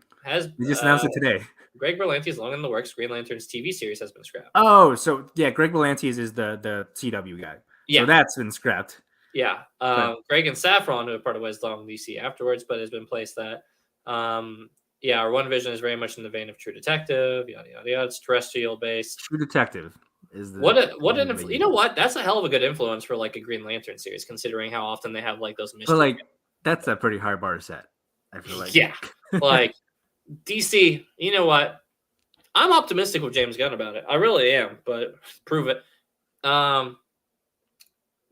We just announced it today. Greg Berlanti's long in the works Green Lantern's TV series has been scrapped. Oh, so yeah, Greg Berlanti's is the CW guy. Yeah. So that's been scrapped. Yeah. Greg and Saffron, who have parted ways long DC afterwards, but has been placed that. Our One Vision is very much in the vein of True Detective, yada yada yada. It's terrestrial based. True Detective is the you know what? That's a hell of a good influence for like a Green Lantern series, considering how often they have like those missions. But like that's a pretty high bar to set, I feel like. Yeah. Like DC, you know what? I'm optimistic with James Gunn about it. I really am, but prove it.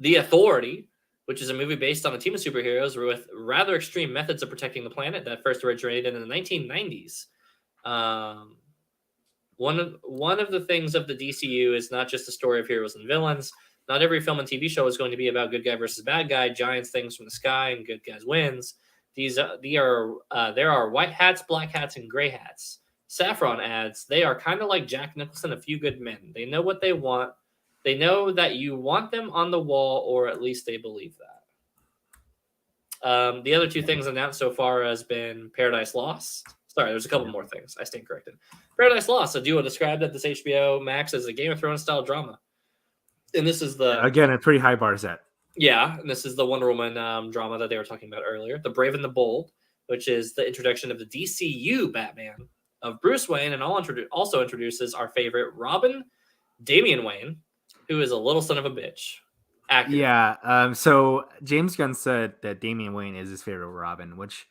The Authority, which is a movie based on a team of superheroes with rather extreme methods of protecting the planet that first originated in the 1990s. One of the things of the DCU is not just a story of heroes and villains. Not every film and TV show is going to be about good guy versus bad guy, giants, things from the sky, and good guys wins. There are white hats, black hats, and gray hats. Saffron adds, they are kind of like Jack Nicholson, A Few Good Men. They know what they want. They know that you want them on the wall, or at least they believe that. The other two things announced so far has been Paradise Lost. Sorry, there's a couple more things. I stand corrected. Paradise Lost, a duo described at this HBO Max as a Game of Thrones style drama. And this is again a pretty high bar set. Yeah, and this is the Wonder Woman drama that they were talking about earlier. The Brave and the Bold, which is the introduction of the DCU Batman of Bruce Wayne, and also introduces our favorite Robin, Damian Wayne, who is a little son of a bitch. Accurate. Yeah. So James Gunn said that Damian Wayne is his favorite Robin, which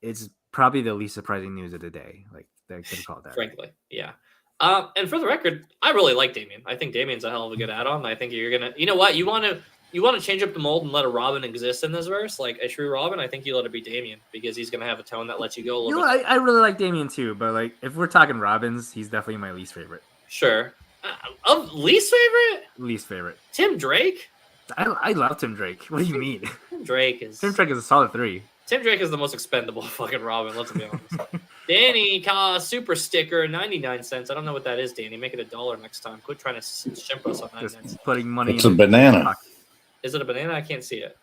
is probably the least surprising news of the day. Like they could have called that. Frankly, yeah. And for the record, I really like Damian. I think Damian's a hell of a good add-on. I think you're gonna, you know what, you want to change up the mold and let a Robin exist in this verse, like a true Robin. I think you let it be Damian because he's gonna have a tone that lets you go a little bit. I really like Damian too, but like if we're talking Robins, he's definitely my least favorite. Sure. Of least favorite? Least favorite. Tim Drake? I love Tim Drake. What do you mean? Tim Drake is a solid 3. Tim Drake is the most expendable fucking Robin, let's be honest. Danny, super sticker, 99 cents. I don't know what that is, Danny. Make it $1 next time. Quit trying to shimp us on 99 cents. Just putting money It's a banana. Is it a banana? I can't see it.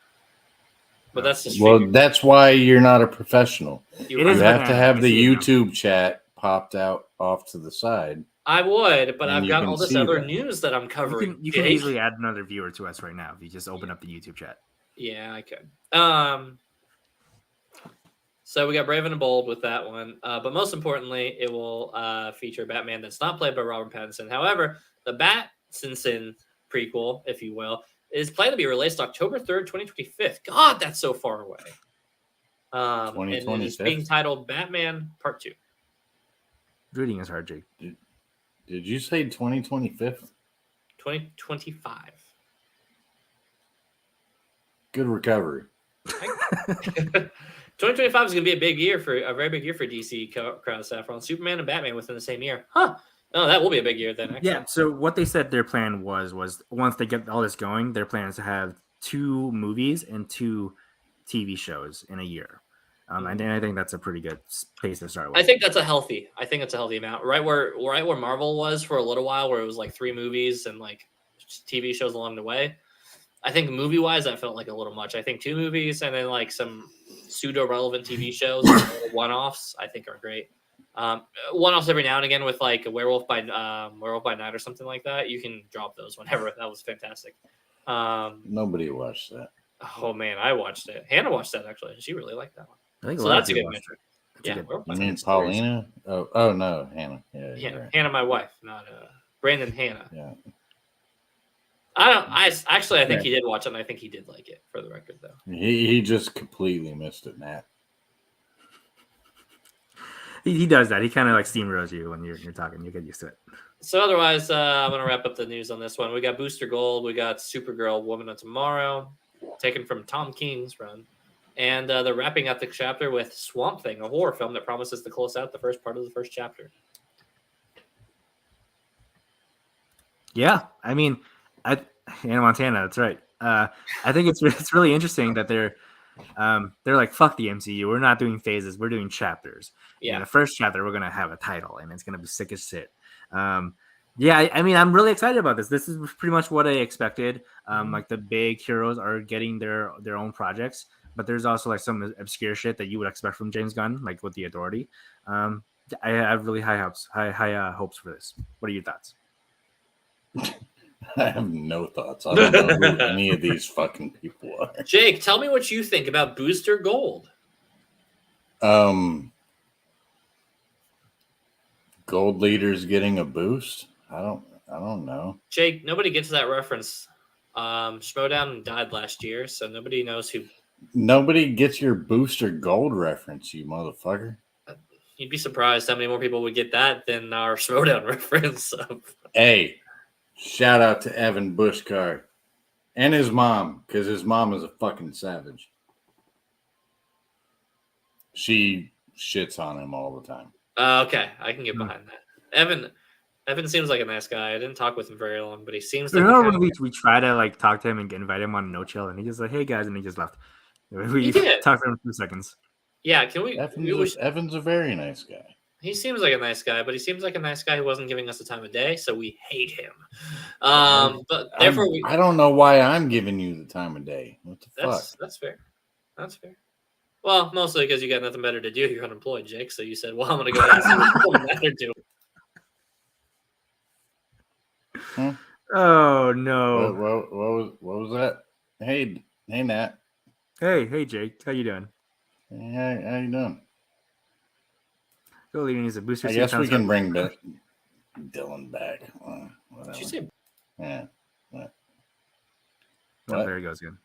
But that's just that's why you're not a professional. You It is have to banana. have I the see it now. YouTube chat popped out off to the side. I would, but And I've you got can all this see other that. news that I'm covering. You can Jake. easily add another viewer to us right now if you just open up the YouTube chat. Yeah, I could. So we got Brave and the Bold with that one. But most importantly, it will feature Batman that's not played by Robert Pattinson. However, the Battinson prequel, if you will, is planned to be released October 3rd, 2025. God, that's so far away. And it is 2025? being titled Batman Part 2. Reading is hard, Jake. Did you say 2025? 2025. Good recovery. 2025 is going to be a very big year for DC crowd Saffron. Superman and Batman within the same year. Huh. Oh, that will be a big year then. Actually. Yeah. So what they said their plan was once they get all this going, their plan is to have 2 movies and 2 TV shows in a year. And I think that's a pretty good pace to start with. I think that's a healthy amount. Right where Marvel was for a little while, where it was like 3 movies and like TV shows along the way. I think movie wise, that felt like a little much. I think 2 movies and then like some pseudo relevant TV shows, one offs, I think are great. One offs every now and again with like a Werewolf by Night or something like that. You can drop those whenever. That was fantastic. Nobody watched that. Oh man, I watched it. Hannah watched that actually. She really liked that one. I think So lot of that's a people good watched metric. That's a Yeah, good- Werewolf by You Night mean is stories. Paulina? Oh no, Hannah. Yeah, Yeah, you're right. Hannah, my wife, not Brandon Hannah. Yeah. I think he did watch it, and I think he did like it. For the record, though. He just completely missed it, Matt. He does that. He kind of like steamrolls you when you're talking. You get used to it. So otherwise, I'm gonna wrap up the news on this one. We got Booster Gold, we got Supergirl, Woman of Tomorrow, taken from Tom King's run, and they're wrapping up the chapter with Swamp Thing, a horror film that promises to close out the first part of the first chapter. Yeah, I mean, Hannah Montana. That's right. I think it's really interesting that they're like, fuck the MCU. We're not doing phases. We're doing chapters. Yeah. In the first chapter, we're gonna have a title, and it's gonna be sick as shit. Yeah, I mean, I'm really excited about this. This is pretty much what I expected. Like the big heroes are getting their own projects, but there's also like some obscure shit that you would expect from James Gunn, like with the Authority. I have really high hopes for this. What are your thoughts? I have no thoughts. I don't know who any of these fucking people are. Jake, tell me what you think about Booster Gold. Gold leaders getting a boost. I don't know. Jake, nobody gets that reference. Schmodown died last year, so nobody knows who. Nobody gets your booster gold reference, you motherfucker. You'd be surprised how many more people would get that than our Schmodown reference. Hey, shout out to Evan Bushcard And his mom, because his mom is a fucking savage. She shits on him all the time. Okay, I can get behind that. Evan seems like a nice guy. I didn't talk with him very long, but he seems like Remember when we try to like talk to him and invite him on No Chill, and he just like, "Hey guys," and he just left. We did. talked to him for 2 seconds. Yeah, can we? Evan's a very nice guy. He seems like a nice guy, but he seems like a nice guy who wasn't giving us the time of day, so we hate him. But therefore, I don't know why I'm giving you the time of day. What the fuck? That's fair. That's fair. Well, mostly because you got nothing better to do. You're unemployed, Jake. So you said, "Well, I'm going to go ahead and see what better do." Oh no! What was that? Hey Nat. Hey Jake, how you doing? Hey, how you doing? Go needs a booster. I guess we can bring Dylan back. Did you say? Yeah. What? Oh, there he goes again.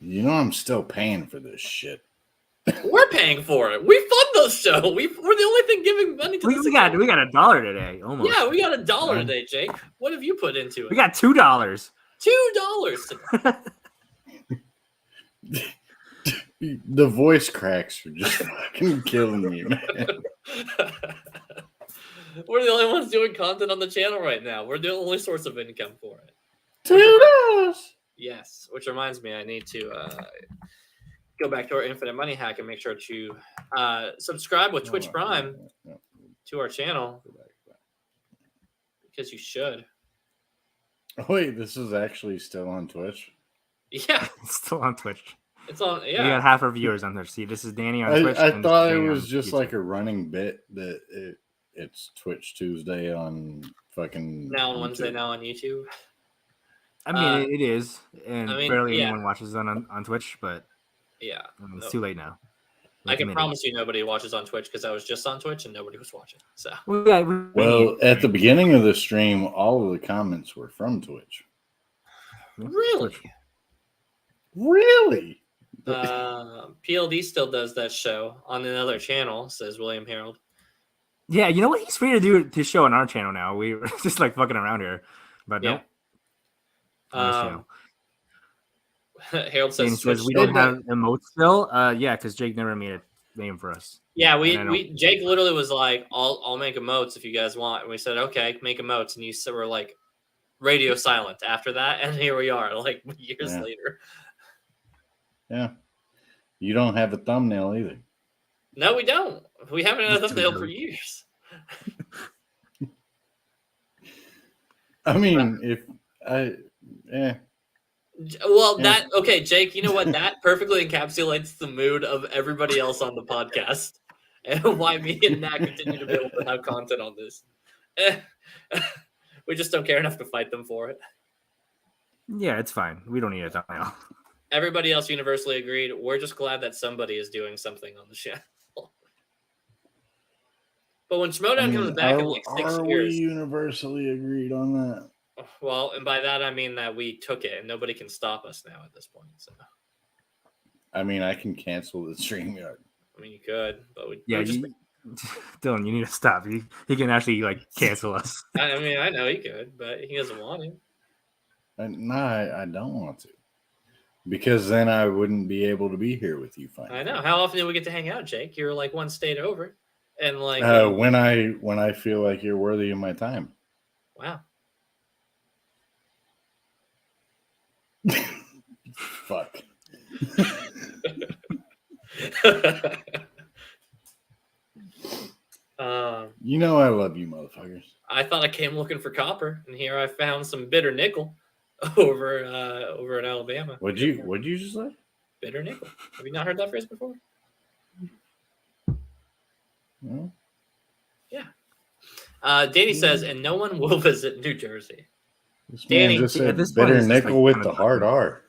You know I'm still paying for this shit. We're paying for it. We fund the show. We're the only thing giving money to this. We got $1 today. Almost. Yeah, we got $1 today, Jake. What have you put into it? We got $2. $2 today. The voice cracks are just fucking killing me, man. We're the only ones doing content on the channel right now. We're the only source of income for it. $2. Yes, which reminds me, I need to go back to our Infinite Money hack and make sure to subscribe with Twitch Prime to our channel because you should. Oh, wait, this is actually still on Twitch? Yeah, it's still on Twitch. It's on. Yeah, we got half our viewers on there. See, this is Danny on Twitch. I thought it was just like a running bit that it's Twitch Tuesday on fucking now on Wednesday, now on YouTube. I mean, it is, and barely anyone watches on Twitch, but yeah, it's too late now. I can promise you nobody watches on Twitch because I was just on Twitch and nobody was watching. So well, at the beginning of the stream, all of the comments were from Twitch. Really? Really? PLD still does that show on another channel, says William Harold. Yeah, you know what? He's free to do his show on our channel now. We were just like fucking around here, but no. Harold says we don't have emotes still. Yeah, because Jake never made a name for us. Yeah, we Jake literally was like, I'll make emotes if you guys want. And we said, okay, make emotes. And you were like radio silent after that. And here we are, like years later. Yeah. You don't have a thumbnail either. No, we don't. We haven't had a thumbnail for years. I mean, okay, Jake, you know what? That perfectly encapsulates the mood of everybody else on the podcast and why me and Nat continue to be able to have content on this. We just don't care enough to fight them for it. Yeah, it's fine. We don't need a thumbnail. Everybody else universally agreed. We're just glad that somebody is doing something on the channel. But when Schmodown comes back in like 6 years... Are we universally agreed on that? Well, and by that I mean that we took it and nobody can stop us now at this point. So, I mean, I can cancel the StreamYard. I mean, you could, but Dylan, you need to stop. He can actually like cancel us. I mean, I know he could, but he doesn't want to. No, I don't want to, because then I wouldn't be able to be here with you. Finally, I know. How often do we get to hang out, Jake? You're like one state over, and like when I feel like you're worthy of my time. Wow. Fuck. You know I love you, motherfuckers. I thought I came looking for copper, and here I found some bitter nickel over in Alabama. What'd you just say? Bitter nickel. Have you not heard that phrase before? No. Yeah. Danny says, and no one will visit New Jersey. This Danny, man just said bitter nickel with the hard R.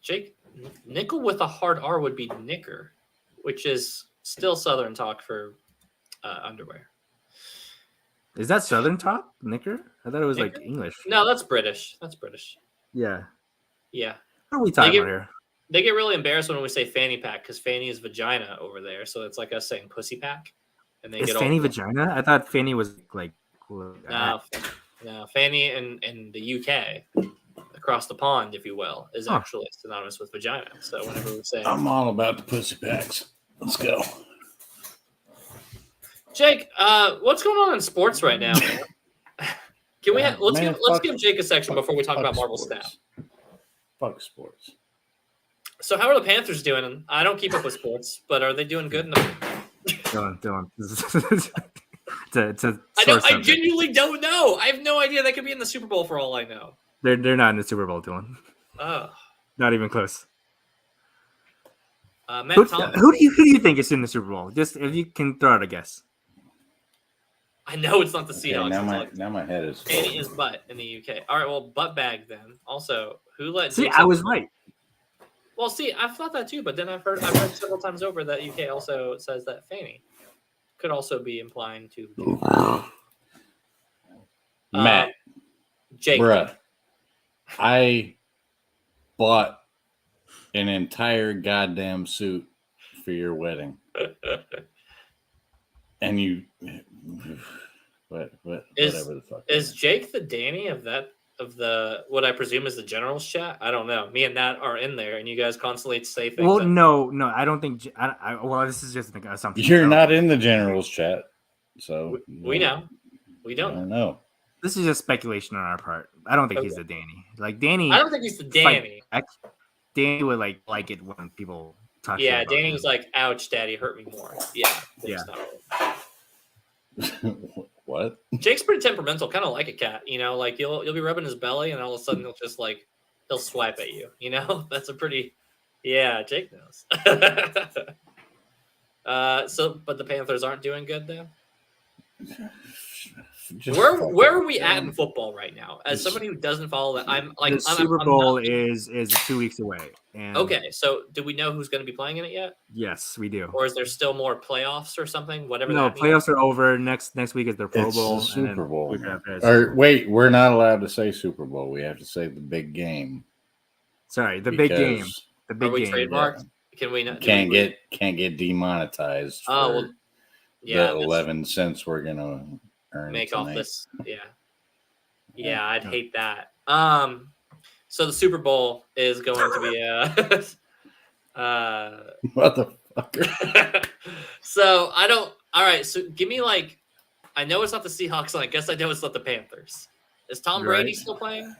Jake, nickel with a hard R would be knicker, which is still Southern talk for underwear. Is that Southern talk, knicker? I thought it was like English. No, that's British. That's British. Yeah. Yeah. What are we talking about here? They get really embarrassed when we say fanny pack because fanny is vagina over there. So it's like us saying pussy pack. and they Is get Fanny all vagina? I thought Fanny was like. no, Fanny in the UK, across the pond, if you will, is Huh. actually synonymous with vagina. So whenever we say I'm all about the pussy packs. Let's go. Jake, what's going on in sports right now, man? Can we let's Man, give Jake a section before we talk about Marvel sports. Snap. Fuck sports. So how are the Panthers doing? I don't keep up with sports, but are they doing good? Dylan. It's a I sore subject. genuinely don't know. I have no idea. They could be in the Super Bowl for all I know. They're not in the Super Bowl, Dylan. Oh, Not even close. Matt Thomas. Who do you think is in the Super Bowl? Just if you can throw out a guess. I know it's not the Okay, Seahawks. now my head is. Fanny is butt in the UK. All right, well, butt bag then. Also, who let? See, Jason- I was right. Well, see, I've thought that too, but then I've read several times over that UK also says that Fanny could also be implying to Matt, Jake. bruh, I bought an entire goddamn suit for your wedding, and you, whatever the fuck. Is Jake the Danny of the what I presume is the generals chat? I don't know. Me and Nat are in there, and you guys constantly say things. Well, no, I don't think. Well, this is just an assumption. You're not in the generals chat, so we know. We I don't. don't know. This is just speculation on our part. I don't think he's the Danny. Like Danny. I don't think he's the Danny. Danny would like it when people talk. Yeah, about Danny him. was like, "Ouch, Daddy, hurt me more." Yeah. Yeah. What? Jake's pretty temperamental, kind of like a cat. You know, like you'll be rubbing his belly, and all of a sudden he'll just like he'll swipe at you. You know, that's a pretty. Yeah, Jake knows. But the Panthers aren't doing good though. Where are we at in football right now? As somebody who doesn't follow that, I'm like the Super Bowl is 2 weeks away. And okay. So do we know who's going to be playing in it yet? Yes, we do. Or is there still more playoffs or something? Whatever. No, that means? playoffs are over. Next week is their Pro It's Bowl. the Super Bowl. Or wait, we're not allowed to say Super Bowl. We have to say the big game. Sorry, the big game. The Are big we game. trademarked? Can we not? Can't get demonetized. Oh, well, yeah. the 11 cents we're gonna earn. Make tonight. off this. Yeah, I'd hate that. So the Super Bowl is going to be Motherfucker. So I don't. All right, so give me like. I know it's not the Seahawks, and I guess I know it's not the Panthers. Is Tom Brady Right. still playing?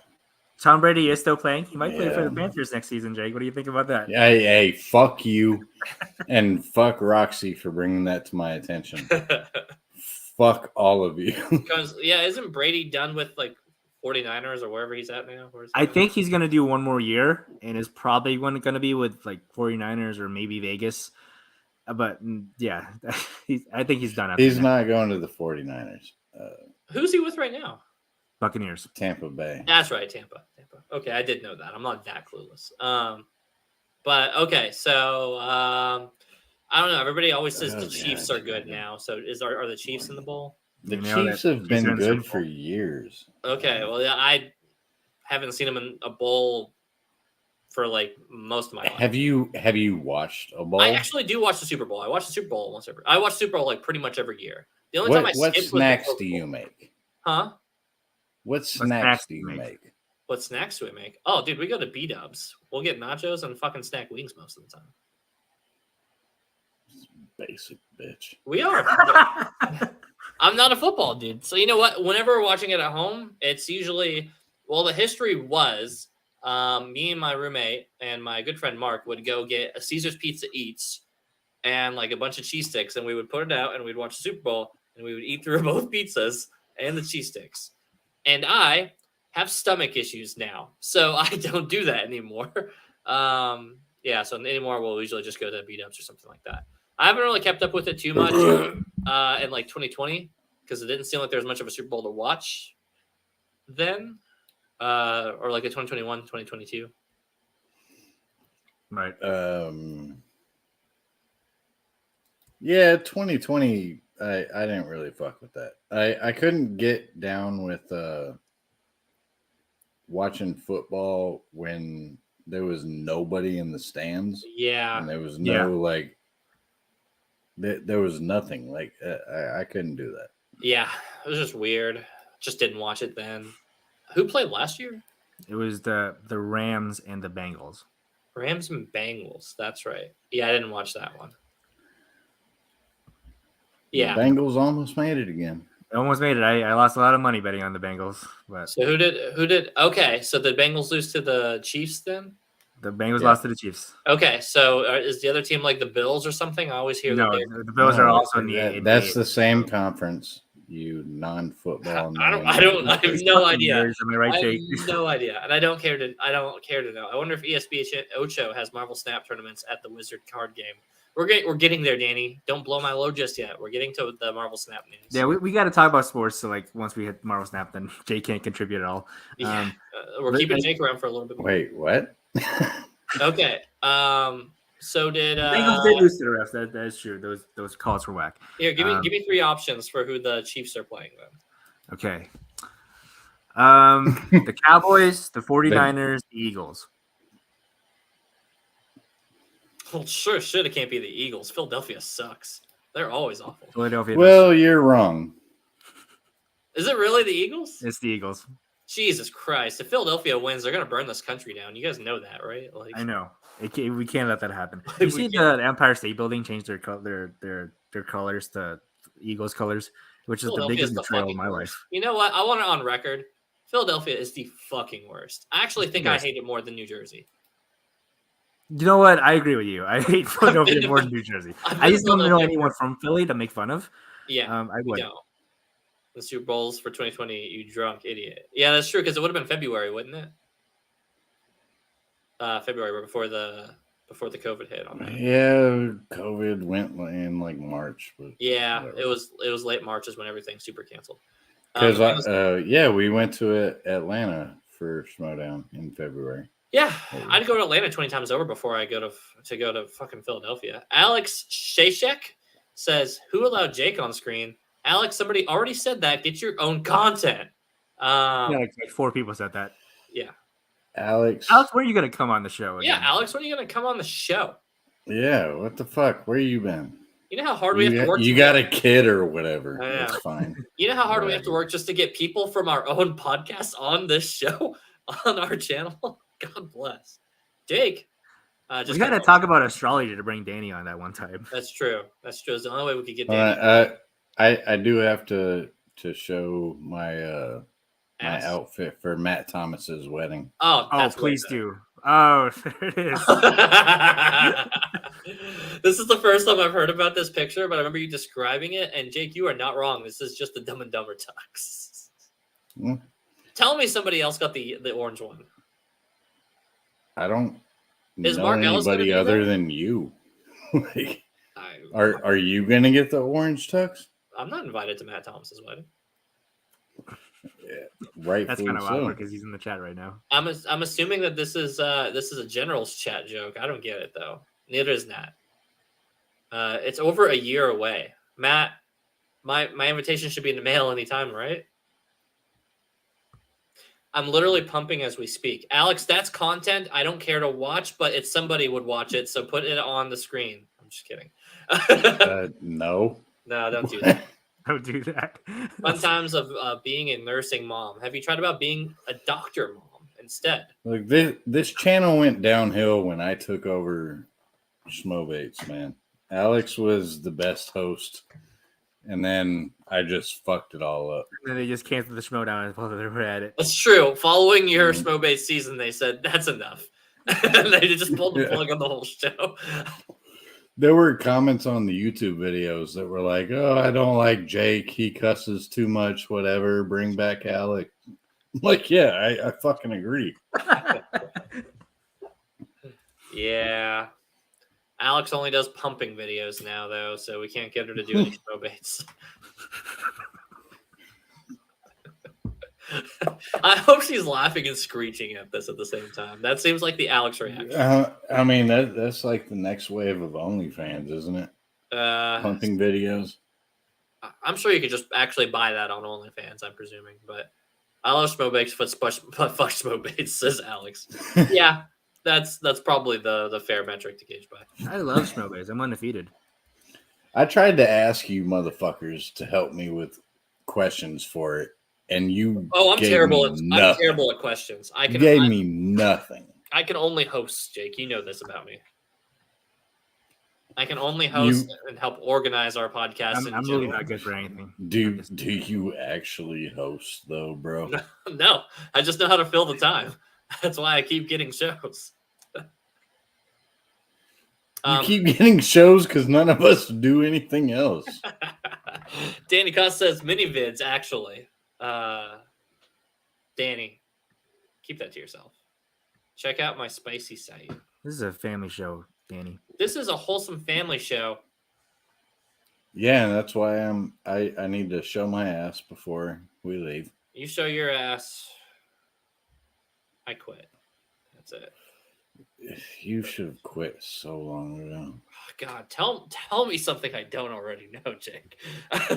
Tom Brady is still playing. He might play for Yeah. the Panthers next season, Jake. What do you think about that? Hey, fuck you, and fuck Roxy for bringing that to my attention. Fuck all of you. Because isn't Brady done with like 49ers or wherever he's at now? Where's I think he's going to do one more year and is probably going to be with like 49ers or maybe Vegas. But yeah, I think he's done. After He's that. not going to the 49ers. Who's he with right now? Buccaneers. Tampa Bay. That's right, Tampa. Okay, I did know that. I'm not that clueless. But okay, so I don't know. Everybody always says the Chiefs are good now. So are the Chiefs in the bowl? The You know Chiefs that have he's been in the good Super for Bowl. years. Okay, well, yeah, I haven't seen them in a bowl for like most of my life. Have you watched a bowl? I actually do watch the Super Bowl. I watch the Super Bowl once every. I watch Super Bowl like pretty much every year. The only time I what skipped snacks was the do you Bowl. make? Huh? What snacks do you make? What snacks do we make? Oh, dude, we go to B-Dubs. We'll get nachos and fucking snack wings most of the time. Basic bitch. We are. I'm not a football dude. So you know what? Whenever we're watching it at home, it's usually the history was me and my roommate and my good friend Mark would go get a Caesar's Pizza Eats and like a bunch of cheese sticks, and we would put it out and we'd watch the Super Bowl and we would eat through both pizzas and the cheese sticks. And I have stomach issues now, so I don't do that anymore. So anymore we'll usually just go to B-Dubs or something like that. I haven't really kept up with it too much in like 2020 because it didn't seem like there was much of a Super Bowl to watch then, or like a 2021, 2022. Right. Yeah, 2020. I didn't really fuck with that. I couldn't get down with watching football when there was nobody in the stands. Yeah. And there was no like There was nothing. Like I couldn't do that. Yeah, it was just weird. Just didn't watch it then. Who played last year? It was the Rams and the Bengals. Rams and Bengals. That's right. Yeah, I didn't watch that one. Yeah. The Bengals almost made it again. I almost made it. I lost a lot of money betting on the Bengals, but So who did? Okay, so the Bengals lose to the Chiefs then? the Bengals Yeah. lost to the Chiefs. Okay, so is the other team like the Bills or something? I always hear No, that they're. the Bills are No, also in the. that's the same conference. You non-football. I have no idea. Am I right, I Jake? have no idea, and I don't care to know. I wonder if ESPN Ocho has Marvel Snap tournaments at the Wizard card game. We're getting there, Danny. Don't blow my load just yet. We're getting to the Marvel Snap news. Yeah, we got to talk about sports. So like once we hit Marvel Snap, then Jake can't contribute at all. Yeah. We're but- keeping Jake around for a little bit more. Wait, what? Okay. So did Bengals did lose to the refs. That is true. Those calls were whack. here? Give me three options for who the Chiefs are playing then. Okay. The Cowboys, the 49ers, the Eagles. Well, sure, it can't be the Eagles. Philadelphia sucks. They're always awful. Philadelphia. Well, you're wrong. Is it really the Eagles? It's the Eagles. Jesus Christ! If Philadelphia wins, they're gonna burn this country down. You guys know that, right? Like, I know. We can't let that happen. We You see the Empire State Building change their colors to Eagles colors, which is the Philadelphia's biggest the betrayal of fucking my worst. life. You know what? I want it on record. Philadelphia is the fucking worst. I actually think I Yes. hate it more than New Jersey. You know what? I agree with you. I hate Philadelphia been- more than New Jersey. I've I been just don't know Philadelphia anyone from Philly to make fun of. Yeah, I we would. don't. The Super Bowls for 2020, you drunk idiot. Yeah, that's true because it would have been February, wouldn't it? February, right before the COVID hit on that. Yeah, COVID went in like March. Yeah, whatever. it was late March is when everything super canceled. Because we went to Atlanta for Schmodown in February. Yeah, I'd go to Atlanta 20 times over before I go to fucking Philadelphia. Alex Shashek says, "Who allowed Jake on screen?" Alex, somebody already said that. Get your own content. Yeah, like 4 people said that. Alex, when are you gonna come on the show? Yeah, Again? Alex, when are you gonna come on the show? yeah, what the fuck? Where you been? You know how hard we have to work. You got a kid or whatever. I know. That's fine. You know how hard we have to work just to get people from our own podcast on this show on our channel. God bless, Jake. We got to talk about astrology to bring Danny on that one time. That's true. That's true. It's the only way we could get Danny. I do have to show my my Ass. outfit for Matt Thomas's wedding. Oh, Oh, that's please way do. Oh, there it is. better. This is the first time I've heard about this picture, but I remember you describing it. And Jake, you are not wrong. This is just the Dumb and Dumber tux. Hmm. Tell me somebody else got the orange one. I don't Is know Mark Ellis gonna anybody do other that? than you. Like, I, are you gonna get the orange tux? I'm not invited to Matt Thomas's wedding. Rightfully That's kind of so. awkward because he's in the chat right now. I'm assuming that this is a general's chat joke. I don't get it though. Neither is Nat. It's over a year away. Matt, my invitation should be in the mail anytime, right? I'm literally pumping as we speak. Alex, that's content I don't care to watch, but it's somebody would watch it, so put it on the screen. I'm just kidding. No. No, don't do that. Don't do that. Fun times of being a nursing mom. Have you tried about being a doctor mom instead? Look, this channel went downhill when I took over Schmobates, man. Alex was the best host, and then I just fucked it all up. And then they just canceled the Schmodown while they were at it. That's true. Following your Mhm. Smo based season, they said that's enough. And they just pulled the Yeah. plug on the whole show. There were comments on the YouTube videos that were like, "Oh, I don't like Jake. He cusses too much. Whatever. Bring back Alex." I'm like, yeah, I fucking agree. Yeah. Alex only does pumping videos now, though, so we can't get her to do any Smo baits. I hope she's laughing and screeching at this at the same time. That seems like the Alex reaction. I mean, that's like the next wave of OnlyFans, isn't it? Pumping videos. I'm sure you could just actually buy that on OnlyFans, I'm presuming. But I love Smo baits, but fuck Smo baits, says Alex. Yeah, that's probably the fair metric to gauge by. I love Schmobays. I'm undefeated. I tried to ask you motherfuckers to help me with questions for it, and you Oh, I'm gave terrible. me I'm nothing. terrible at questions. You gave me nothing. I can only host, Jake. You know this about me. I can only host and help organize our podcast. I'm really not good for anything. Do you actually host though, bro? No, I just know how to fill the time. That's why I keep getting shows. You keep getting shows because none of us do anything else. Danny Cost says mini vids, actually. Danny, keep that to yourself. Check out my spicy site. This is a family show, Danny. This is a wholesome family show. Yeah, that's why I need to show my ass before we leave. You show your ass. I quit. That's it. You should have quit so long ago. God, tell me something I don't already know, Jake.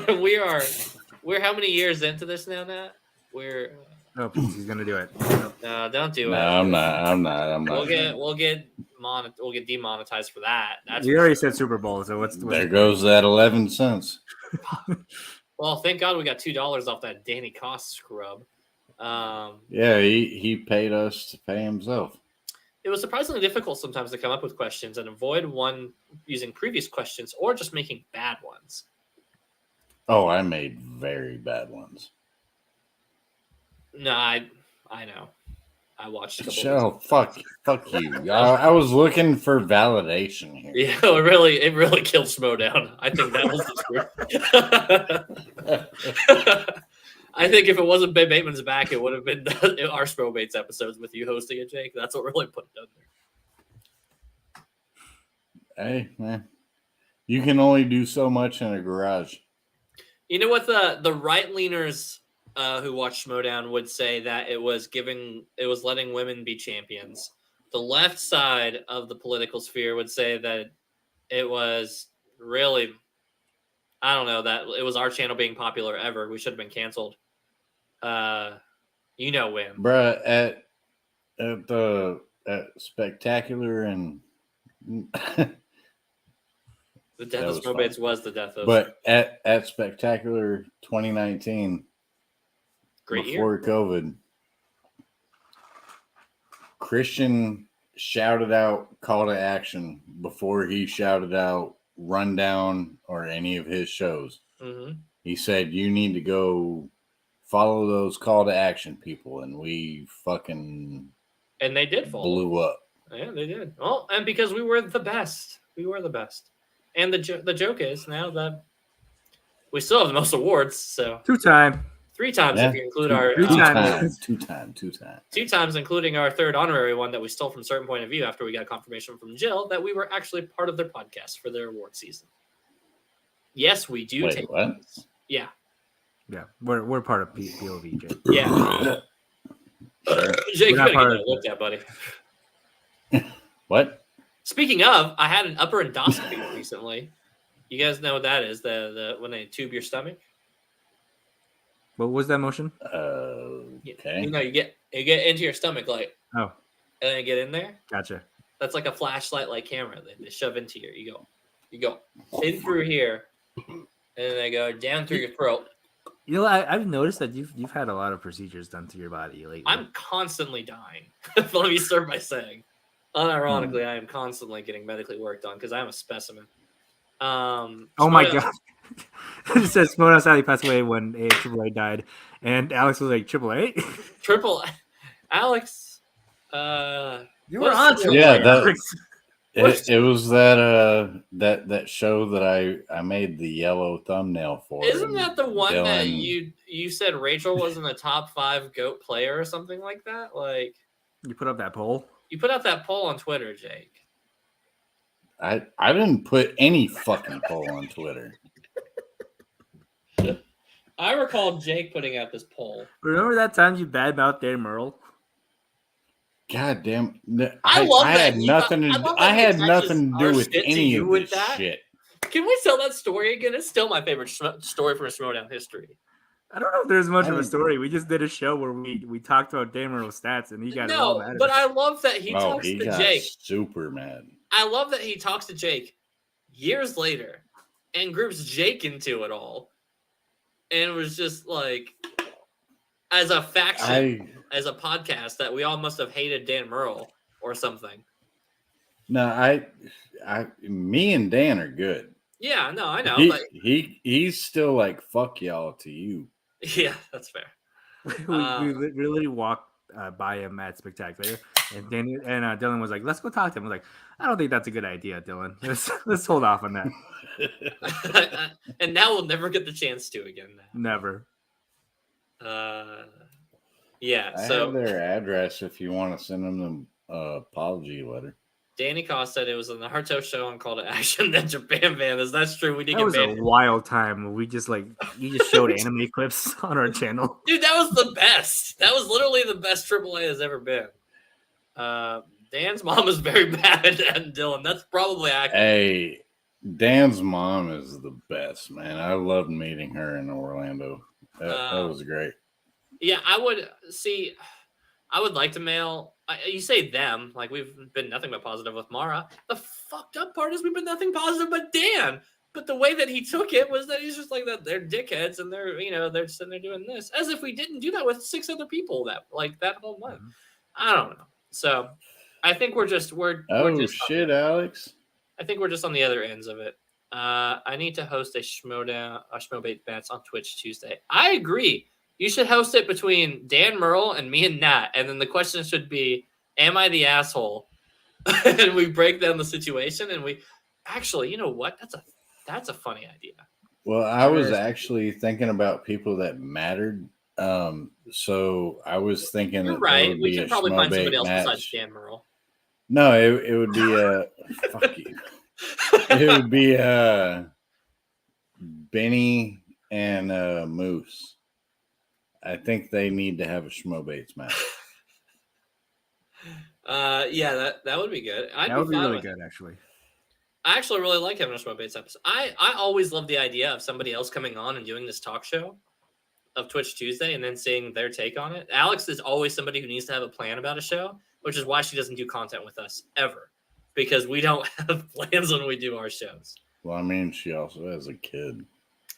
We're how many years into this now, Nat? We're Oh, please, he's gonna do it. no, don't do it. No, I'm not. We'll get demonetized for that. That's We already said Super Bowl, so what's There goes that 11 cents. Well, thank God we got $2 off that Danny Cost scrub. Yeah, he paid us to pay himself. It was surprisingly difficult sometimes to come up with questions and avoid one using previous questions or just making bad ones. Oh, I made very bad ones. No, I know. I watched a couple. Shell, fuck you. I was looking for validation here. Yeah, it really killed Schmodown. I think that was the truth. I think if it wasn't Ben Bateman's back, it would have been our Schmo Bates episodes with you hosting it, Jake. That's what really put it under. Hey, man. You can only do so much in a garage. You know what the right leaners who watch Schmodown would say that it was letting women be champions. The left side of the political sphere would say that it was really, I don't know, that it was our channel being popular ever. We should have been canceled. You know when. Bruh, at Spectacular and The death of Schmo Bates was the death of. But at Spectacular 2019, great before year. COVID, Christian shouted out call to action before he shouted out rundown or any of his shows. Mm-hmm. He said, you need to go follow those call to action people. And we fucking And they did fall. blew up. Yeah, they did. Well, and because we were the best. We were the best. And the joke is now that we still have the most awards. So 2-time. 3 times if you include our Two times, including our third honorary one that we stole from Certain Point of View after we got confirmation from Jill that we were actually part of their podcast for their award season. Yes, we do. Wait, what? These. Yeah. Yeah, we're part of POV, Jake. Yeah. Jake, you gotta get that looked at, buddy. What? Speaking of, I had an upper endoscopy recently. You guys know what that is? The when they tube your stomach. What was that motion? Okay. You know, you get into your stomach like, Oh, and then you get in there. gotcha. That's like a flashlight like camera. They shove into you. You go in through here, and then they go down through your throat. You know, I've noticed that you've had a lot of procedures done to your body lately. I'm constantly dying. Let me start by saying, unironically, I am constantly getting medically worked on because I'm a specimen. Oh my god! It says Smona sadly passed away when AAA died, and Alex was like AAA. Alex. You were on AAA. Yeah, it was that show that I made the yellow thumbnail for. Isn't that the one Dylan, that you said Rachel was in the top 5 GOAT player or something like that? Like you put up that poll. You put out that poll on Twitter, Jake. I didn't put any fucking poll on Twitter. I recall Jake putting out this poll. Remember that time you badmouthed Dave Merle? God damn! I had nothing to do with any of this shit. Can we tell that story again? It's still my favorite story from Schmodown history. I don't know if there's much of a story. We just did a show where we talked about Dan Merle's stats, and he got all mad. But I love that he talks to got Jake. Super mad. I love that he talks to Jake years later and groups Jake into it all. And it was just like, as a faction, as a podcast, that we all must have hated Dan Murrell or something. No, me and Dan are good. Yeah, no, I know. But He's still like, fuck y'all to you. Yeah, that's fair. we literally walked by him at Spectacular, and Danny and Dylan was like, "Let's go talk to him." I was like, "I don't think that's a good idea, Dylan. Let's hold off on that." And now we'll never get the chance to again. Never. Yeah. I So have their address if you want to send them the apology letter. Danny Koss said it was on the Naruto show and called it Action That Japan Banned. That's true. We did That get was banned. a wild time. We just you just showed anime clips on our channel. Dude, that was the best. That was literally the best AAA has ever been. Dan's mom is very bad at Dylan. That's probably accurate. Hey, Dan's mom is the best, man. I loved meeting her in Orlando. That was great. Yeah, I would like to mail. You say them, like we've been nothing but positive with Mara. The fucked up part is we've been nothing positive but Dan. But the way that he took it was that he's just like that. They're dickheads, and they're sitting there doing this as if we didn't do that with 6 other people that whole month. I don't know. So I think we're just shit, Alex. I think we're just on the other ends of it. I need to host a Schmobait Bats on Twitch Tuesday. I agree. You should host it between Dan Murrell and me and Nat, and then the question should be, am I the asshole? And we break down the situation, and we actually, you know what? That's a funny idea. Well, I was actually thinking about people that mattered. So I was thinking You're right. We should probably find somebody else besides Dan Murrell. No, it would be fuck you. It would be Benny and Moose. I think they need to have a Schmobates match. Yeah, that would be good. That would be really good, actually. I actually really like having a Schmobates episode. I always love the idea of somebody else coming on and doing this talk show of Twitch Tuesday and then seeing their take on it. Alex is always somebody who needs to have a plan about a show, which is why she doesn't do content with us ever, because we don't have plans when we do our shows. Well, I mean, she also has a kid.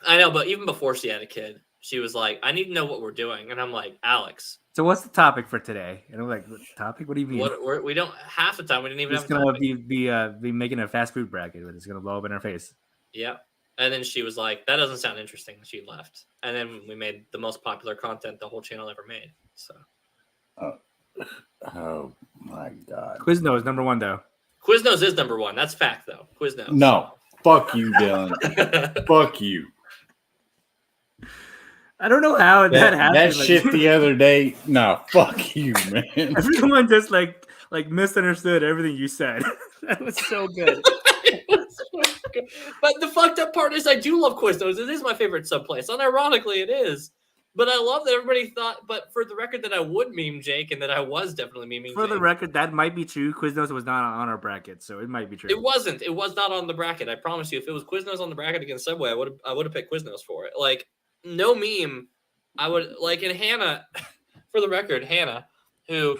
I know, but even before she had a kid, she was like, I need to know what we're doing. And I'm like, Alex. So what's the topic for today? And I'm like, what topic? What do you mean? We don't, half the time we didn't even it's have a topic. It's going to be making a fast food bracket, but it's going to blow up in our face. Yeah. And then she was like, that doesn't sound interesting. She left. And then we made the most popular content the whole channel ever made. So. Oh my God. Quiznos number 1, though. Quiznos is number 1. That's fact, though. Quiznos. No. Fuck you, Dylan. Fuck you. I don't know how that happened. That shit the other day. No, fuck you, man. Everyone just like misunderstood everything you said. That was so good. But the fucked up part is I do love Quiznos. It is my favorite subplace. Unironically, it is. But I love that everybody thought, but for the record, that I would meme Jake and that I was definitely memeing For Jake. the record, that might be true. Quiznos was not on our bracket, so it might be true. It wasn't. It was not on the bracket. I promise you. If it was Quiznos on the bracket against Subway, I would have picked Quiznos for it. Like, no meme. I would, like, in Hannah, for the record, Hannah, who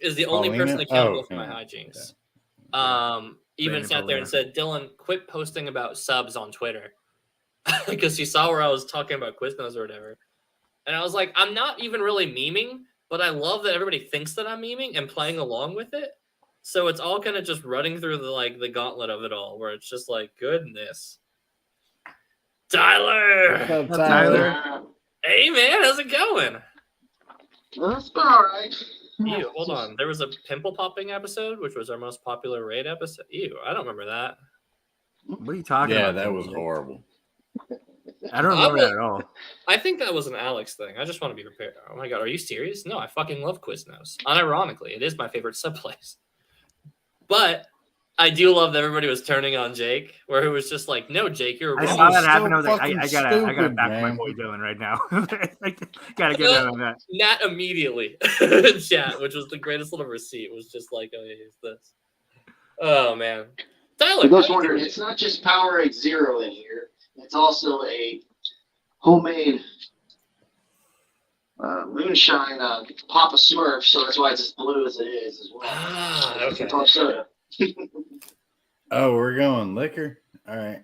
is the only person accountable for my hijinks, even sat there and said, Dylan, quit posting about subs on Twitter. Because she saw where I was talking about Quiznos or whatever. And I was like, I'm not even really memeing, but I love that everybody thinks that I'm memeing and playing along with it. So it's all kind of just running through the gauntlet of it all, where it's just like, goodness. Tyler! What's up, Tyler? Hey, man, how's it going? That's all right. Ew, hold on. There was a pimple popping episode, which was our most popular raid episode. Ew, I don't remember that. What are you talking about? Yeah, that was horrible. I don't remember that at all. I think that was an Alex thing. I just want to be prepared. Oh my God, are you serious? No, I fucking love Quiznos. Unironically, it is my favorite subplace. But I do love that everybody was turning on Jake, where it was just like, no, Jake, you're I wrong. saw that happen. I was like, I fucking gotta back stupid, my man. boy Dylan right now. I gotta get that on that. Nat immediately in chat, which was the greatest little receipt, was just like, oh, yeah, here's this. Oh, man. Tyler. For those wondering, it's not just Powerade Zero in here. It's also a homemade moonshine Papa Smurf, so that's why it's as blue as it is as well. Ah, okay. Pop soda. Oh, we're going liquor? All right.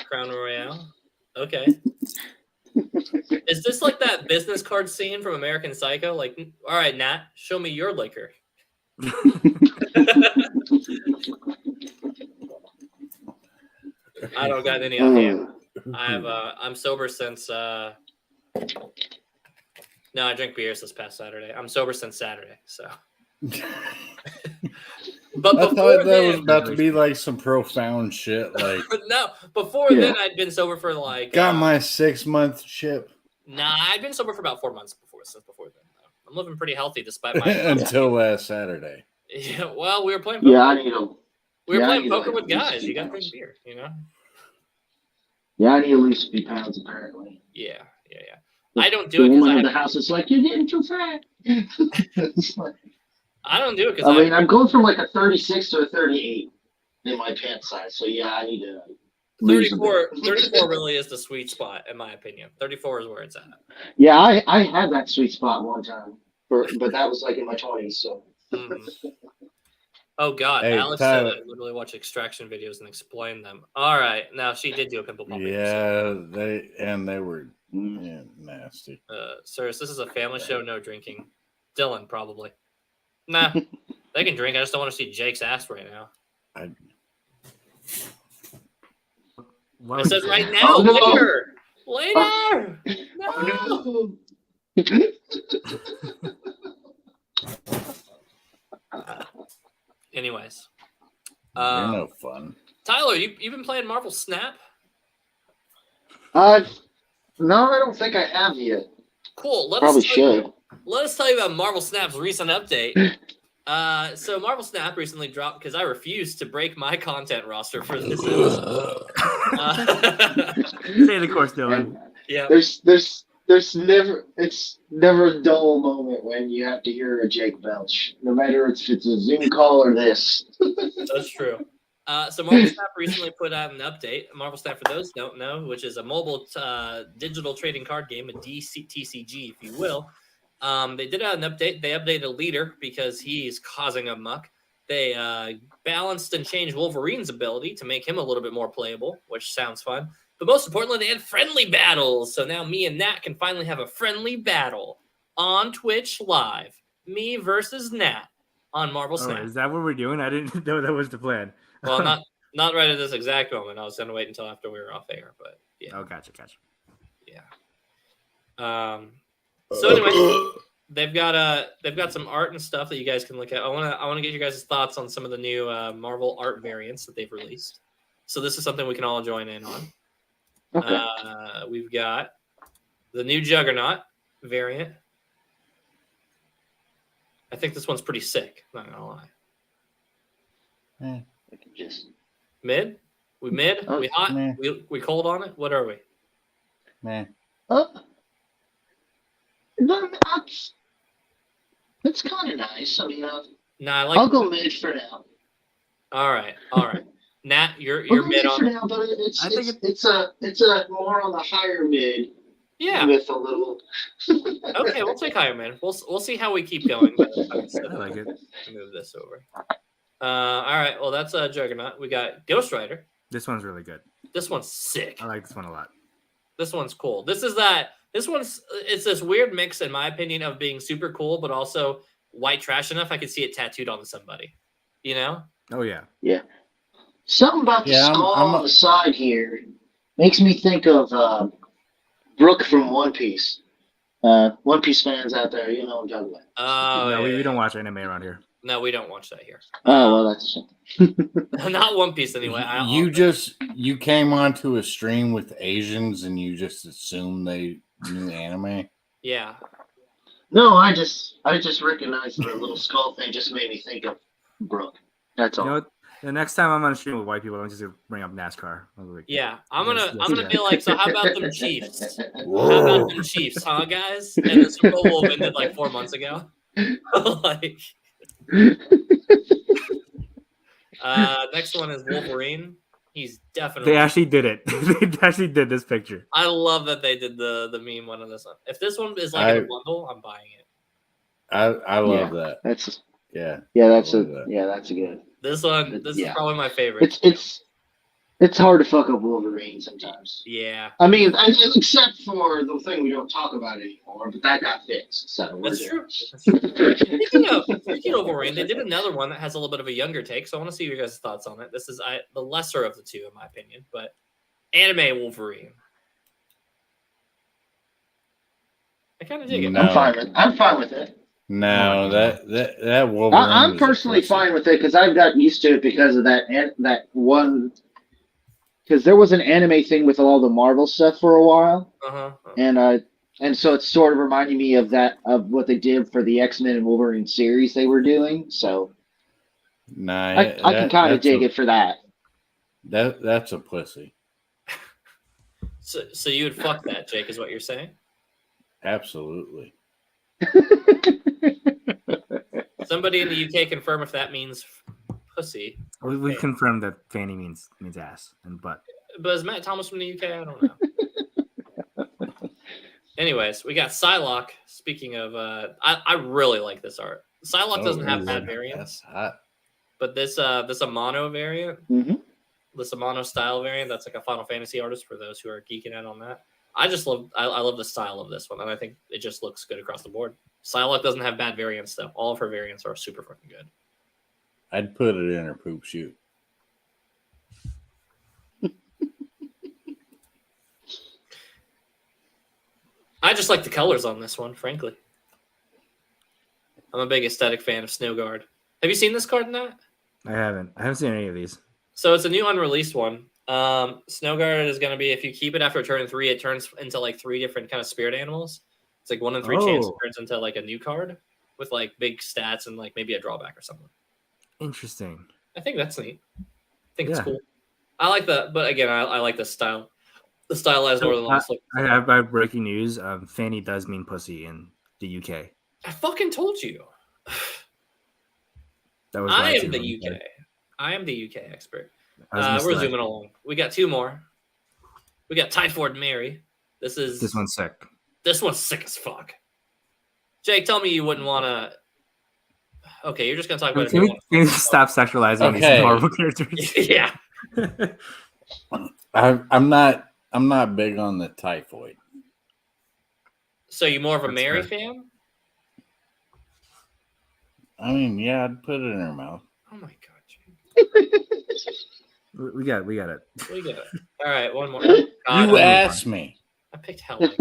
Crown Royale. Okay. Is this like that business card scene from American Psycho? Like, all right, Nat, show me your liquor. I don't got any on hand. I'm sober since no, I drank beers this past Saturday. I'm sober since Saturday, so. But I before thought that was then, about to be like some profound shit. Like, no, before then I'd been sober for like got my 6-month chip Nah, I'd been sober for about 4 months before then. Though. I'm living pretty healthy despite my until last Saturday. Yeah, well, we were playing poker. Yeah, I need them. We were Yeah, I playing need poker like with at least guys. 2 You got to pounds. drink beer, you know? Yeah, I need at least 3 pounds apparently. Yeah. I don't do The it woman because in the house is like, "You're getting too fat." It's like, I don't do it because I mean, I'm going from like a 36 to a 38 in my pant size. So yeah, I need to lose a 34 really is the sweet spot in my opinion. 34 is where it's at. Yeah, I had that sweet spot one time, but that was like in my 20s. So. Mhm. Oh God, Hey, Alex Tyler. said I literally watch extraction videos and explain them. All right, now she did do a pimple popping. Yeah, they were nasty. Sirs, this is a family show, no drinking. Dylan, probably. Nah, they can drink. I just don't want to see Jake's ass right now. It says right now, Oh, no. later. No. Anyways, You're no fun. Tyler, you've been playing Marvel Snap? No, I don't think I have yet. Cool. Probably should. Let us tell you about Marvel Snap's recent update. So Marvel Snap recently dropped because I refused to break my content roster for this episode. Stay the course, Dylan. Yeah. There's never a dull moment when you have to hear a Jake belch, no matter if it's a Zoom call or this. That's true. So Marvel Snap recently put out an update. Marvel Snap, for those who don't know, which is a mobile digital trading card game, a TCG, if you will. They did out an update. They updated Leader because he's causing a muck. They balanced and changed Wolverine's ability to make him a little bit more playable, which sounds fun. But most importantly, they had friendly battles. So now me and Nat can finally have a friendly battle on Twitch Live. Me versus Nat on Marvel Snap. Is that what we're doing? I didn't know that was the plan. Well, not right at this exact moment. I was going to wait until after we were off air, but yeah. Oh, gotcha. Yeah. So anyway, they've got some art and stuff that you guys can look at. I want to get you guys' thoughts on some of the new Marvel art variants that they've released. So this is something we can all join in on. Okay. We've got the new Juggernaut variant. I think this one's pretty sick. Not gonna lie. I can just Mid? We mid? Oh, we hot? meh. We cold on it? What are we? Man, that's kind of nice. I mean, Nah, I like. I'll go mid for now. All right. Nat, you're I'll go mid for on. now, but I think it's a more on the higher mid. Yeah. With a little. Okay, we'll take higher mid. We'll see how we keep going. I like it. Move this over. All right. Well, that's a Juggernaut. We got Ghost Rider. This one's really good. This one's sick. I like this one a lot. This one's cool. This one's it's this weird mix, in my opinion, of being super cool, but also white trash enough I could see it tattooed on somebody. You know? Oh yeah. Yeah. Something about the Yeah, skull I'm on the side here makes me think of Brooke from One Piece. One Piece fans out there, you know what I'm talking about. Oh, No, yeah. we don't watch anime around here. No, we don't watch that here. Oh, well, that's Not One Piece anyway. you came onto a stream with Asians and you just assumed they knew anime. Yeah. No, I just recognized the little skull thing. Just made me think of Brooke. That's all. You know what? The next time I'm on a stream with white people, I'm just gonna bring up NASCAR. I'll be like, Yeah. I'm Yes, gonna yeah. be like, so how about them Chiefs? How about them Chiefs, huh, guys? And the Super Bowl will ended like 4 months ago. Like, next one is Wolverine. He's definitely. They actually did it. They actually did this picture. I love that they did the meme one on this one. If this one is like in a bundle, I'm buying it. I love that. That's Yeah. that's I a love that. that's a good. This one, this is Yeah. probably my favorite. It's It's hard to fuck up Wolverine sometimes. Yeah, I mean, except for the thing we don't talk about anymore, but that got fixed. So we're that's good. true. That's true. Speaking of Wolverine, they did another one that has a little bit of a younger take, so I want to see your guys' thoughts on it. This is the lesser of the two, in my opinion, but anime Wolverine. I kind of dig it. No. I'm fine with it. No, that Wolverine. I'm was a personally pussy. fine with it because I've gotten used to it because of that one. Because there was an anime thing with all the Marvel stuff for a while, and so it's sort of reminding me of what they did for the X-Men and Wolverine series they were doing. So Nah, I can kind of dig it for that. That's a pussy. So you would fuck that, Jake, is what you're saying? Absolutely. Somebody in the UK confirm if that means pussy. We've confirmed that Fanny means ass and butt. But is Matt Thomas from the UK? I don't know. Anyways, we got Psylocke. Speaking of, I really like this art. Psylocke doesn't have bad variants, That's hot. but this Amano variant, this Amano style variant, that's like a Final Fantasy artist for those who are geeking out on that. I love the style of this one, and I think it just looks good across the board. Psylocke doesn't have bad variants though. All of her variants are super fucking good. I'd put it in her poop shoot. I just like the colors on this one, frankly. I'm a big aesthetic fan of Snowguard. Have you seen this card in that? I haven't seen any of these. So it's a new unreleased one. Snowguard is going to be, if you keep it after turn 3, it turns into like 3 different kind of spirit animals. It's like 1 in 3 chance it turns into like a new card with like big stats and like maybe a drawback or something. Interesting. I think that's neat. I think it's cool. I like but again, I like the style. The stylized Northern Lights look. I have breaking news. Fanny does mean pussy in the UK. I fucking told you. That was I am the UK. I am the UK expert. We're zooming along. We got 2 more. We got Typhoid Mary. This one's sick. This one's sick as fuck. Jake, tell me you wouldn't want to. Okay, you're just gonna talk about Can we stop sexualizing these Marvel characters? Yeah. I'm not big on the typhoid. So you more of a That's Mary fair. fan? I mean, yeah, I'd put it in her mouth. Oh my god, Jake. We got it. We get it. All right, one more. You asked me. I picked Helen.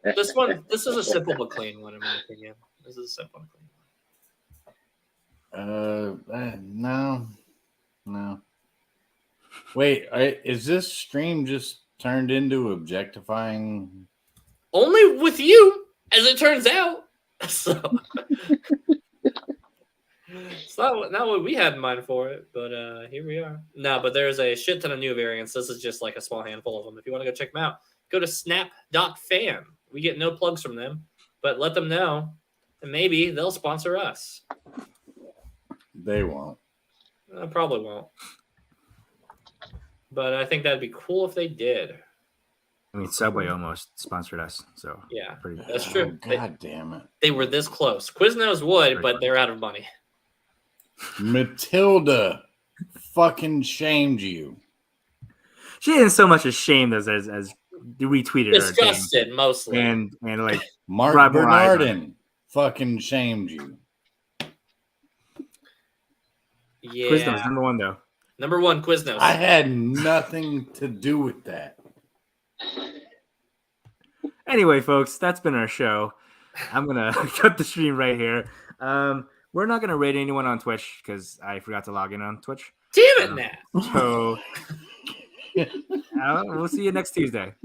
This is a simple but clean one, in my opinion. This is a simple and clean one. No. Wait, is this stream just turned into objectifying? Only with you, as it turns out. So it's not what we had in mind for it, but here we are. No, but there's a shit ton of new variants. This is just like a small handful of them. If you want to go check them out, go to snap.fan. We get no plugs from them, but let them know, and maybe they'll sponsor us. They won't. Probably won't. But I think that'd be cool if they did. I mean, Subway almost sponsored us, so Yeah, pretty that's true. God damn it. They were this close. Quiznos would, but they're out of money. Matilda fucking shamed you. She didn't so much as shamed as retweeted her. Disgusted, mostly. And like Mark Rob Bernardin fucking shamed you. Yeah. Quiznos, number 1 though. Number 1, Quiznos. I had nothing to do with that. Anyway, folks, that's been our show. I'm gonna cut the stream right here. We're not gonna rate anyone on Twitch because I forgot to log in on Twitch. Damn it, Nat. So we'll see you next Tuesday.